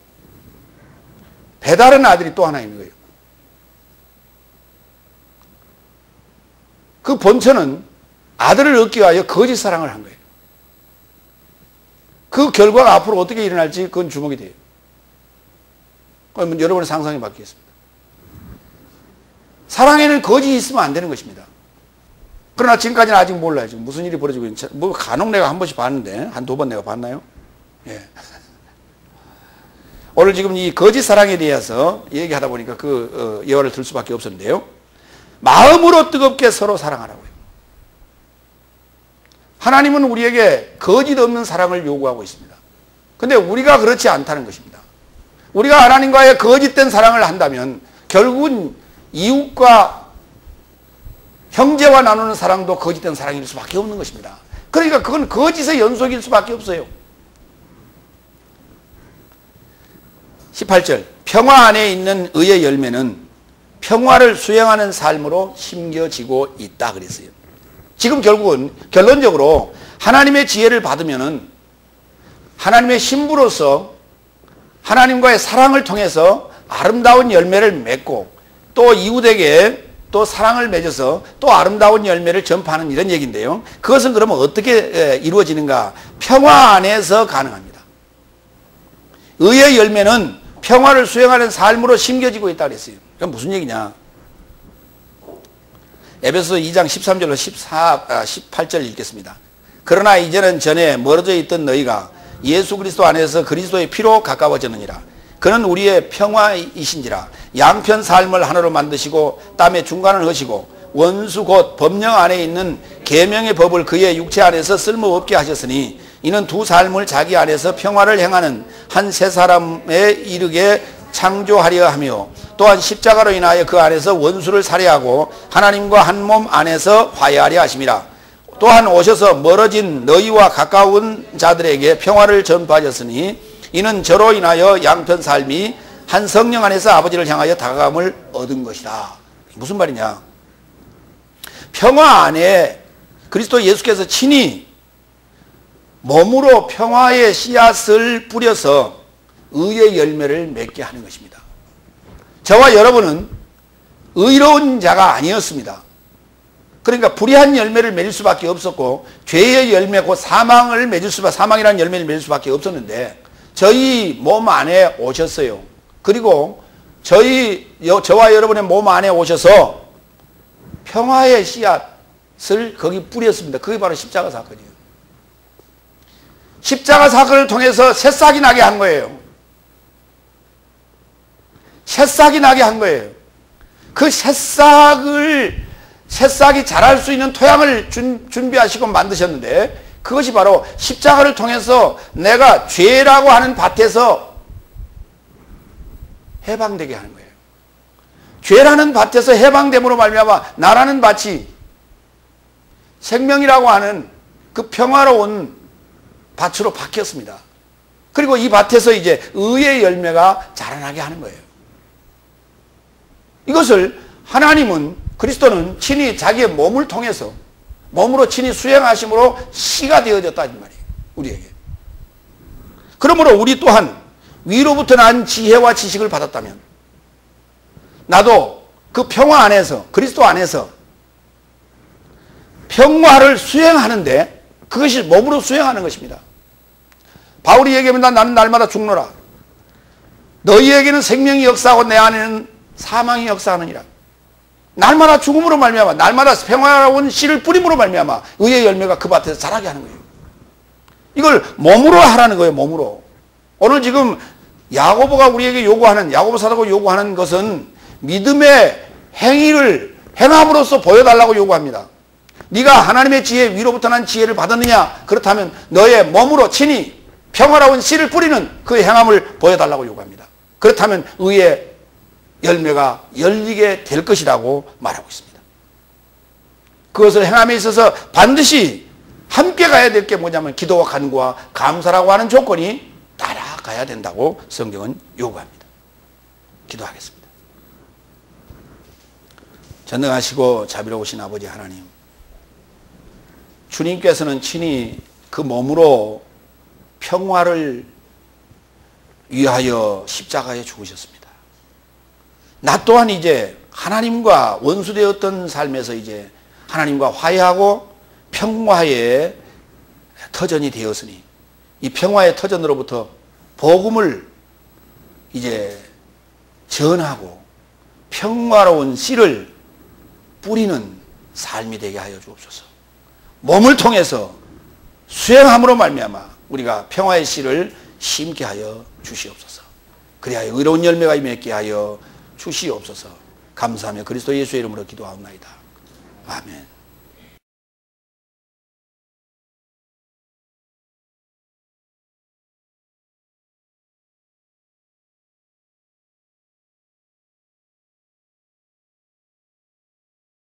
배 다른 아들이 또 하나 있는 거예요. 그 본처는 아들을 얻기 위하여 거짓 사랑을 한 거예요. 그 결과가 앞으로 어떻게 일어날지 그건 주목이 돼요. 그러면 여러분의 상상이 바뀌겠습니다. 사랑에는 거짓이 있으면 안 되는 것입니다. 그러나 지금까지는 아직 몰라요. 지금 무슨 일이 벌어지고 있는지. 뭐 간혹 내가 한 번씩 봤는데 한 두 번 내가 봤나요? 예. 오늘 지금 이 거짓 사랑에 대해서 얘기하다 보니까 그 예화를 들 수밖에 없었는데요. 마음으로 뜨겁게 서로 사랑하라고요. 하나님은 우리에게 거짓 없는 사랑을 요구하고 있습니다. 그런데 우리가 그렇지 않다는 것입니다. 우리가 하나님과의 거짓된 사랑을 한다면 결국은 이웃과 형제와 나누는 사랑도 거짓된 사랑일 수밖에 없는 것입니다. 그러니까 그건 거짓의 연속일 수밖에 없어요. 18절 평화 안에 있는 의의 열매는 평화를 수행하는 삶으로 심겨지고 있다 그랬어요. 지금 결국은 결론적으로 하나님의 지혜를 받으면은 하나님의 신부로서 하나님과의 사랑을 통해서 아름다운 열매를 맺고 또 이웃에게 또 사랑을 맺어서 또 아름다운 열매를 전파하는 이런 얘기인데요. 그것은 그러면 어떻게 이루어지는가? 평화 안에서 가능합니다. 의의 열매는 평화를 수행하는 삶으로 심겨지고 있다 그랬어요. 그건 무슨 얘기냐? 에베소서 2장 13절로 18절 읽겠습니다. 그러나 이제는 전에 멀어져 있던 너희가 예수 그리스도 안에서 그리스도의 피로 가까워졌느니라. 그는 우리의 평화이신지라. 양편 삶을 하나로 만드시고 땀의 중간을 하시고 원수 곧 법령 안에 있는 계명의 법을 그의 육체 안에서 쓸모없게 하셨으니 이는 두 삶을 자기 안에서 평화를 행하는 한 세 사람에 이르게 창조하려 하며 또한 십자가로 인하여 그 안에서 원수를 살해하고 하나님과 한 몸 안에서 화해하려 하심이라. 또한 오셔서 멀어진 너희와 가까운 자들에게 평화를 전파하셨으니 이는 저로 인하여 양편 삶이 한 성령 안에서 아버지를 향하여 다가감을 얻은 것이다. 무슨 말이냐? 평화 안에 그리스도 예수께서 친히 몸으로 평화의 씨앗을 뿌려서 의의 열매를 맺게 하는 것입니다. 저와 여러분은 의로운 자가 아니었습니다. 그러니까 불의한 열매를 맺을 수밖에 없었고 죄의 열매 곧 사망을 맺을 사망이라는 열매를 맺을 수밖에 없었는데 저희 몸 안에 오셨어요. 그리고 저와 여러분의 몸 안에 오셔서 평화의 씨앗을 거기 뿌렸습니다. 그게 바로 십자가 사건이에요. 십자가 사건을 통해서 새싹이 나게 한 거예요. 새싹이 나게 한 거예요. 그 새싹이 자랄 수 있는 토양을 준비하시고 만드셨는데, 그것이 바로 십자가를 통해서 내가 죄라고 하는 밭에서 해방되게 하는 거예요. 죄라는 밭에서 해방됨으로 말미암아 나라는 밭이 생명이라고 하는 그 평화로운 밭으로 바뀌었습니다. 그리고 이 밭에서 이제 의의 열매가 자라나게 하는 거예요. 이것을 하나님은, 그리스도는 친히 자기의 몸을 통해서 몸으로 친히 수행하심으로 씨가 되어졌다 이 말이에요. 우리에게. 그러므로 우리 또한 위로부터 난 지혜와 지식을 받았다면 나도 그 평화 안에서, 그리스도 안에서 평화를 수행하는데, 그것이 몸으로 수행하는 것입니다. 바울이 얘기합니다. 나는 날마다 죽노라. 너희에게는 생명이 역사하고 내 안에는 사망이 역사하느니라. 날마다 죽음으로 말미암아, 날마다 평화로운 씨를 뿌림으로 말미암아 의의 열매가 그 밭에서 자라게 하는 거예요. 이걸 몸으로 하라는 거예요. 몸으로. 오늘 지금 야고보가 우리에게 요구하는, 야고보 사도가 요구하는 것은 믿음의 행위를 행함으로써 보여달라고 요구합니다. 네가 하나님의 지혜, 위로부터 난 지혜를 받았느냐? 그렇다면 너의 몸으로 친히 평화로운 씨를 뿌리는 그 행함을 보여달라고 요구합니다. 그렇다면 의의 열매가 열리게 될 것이라고 말하고 있습니다. 그것을 행함에 있어서 반드시 함께 가야 될 게 뭐냐면 기도와 간구와 감사라고 하는 조건이 따라가야 된다고 성경은 요구합니다. 기도하겠습니다. 전능하시고 자비로우신 아버지 하나님, 주님께서는 친히 그 몸으로 평화를 위하여 십자가에 죽으셨습니다. 나 또한 이제 하나님과 원수되었던 삶에서 이제 하나님과 화해하고 평화의 터전이 되었으니, 이 평화의 터전으로부터 복음을 이제 전하고 평화로운 씨를 뿌리는 삶이 되게 하여 주옵소서. 몸을 통해서 수행함으로 말미암아 우리가 평화의 씨를 심게 하여 주시옵소서. 그리하여 의로운 열매가 맺게 하여 주시옵소서. 감사하며 그리스도 예수의 이름으로 기도하옵나이다. 아멘.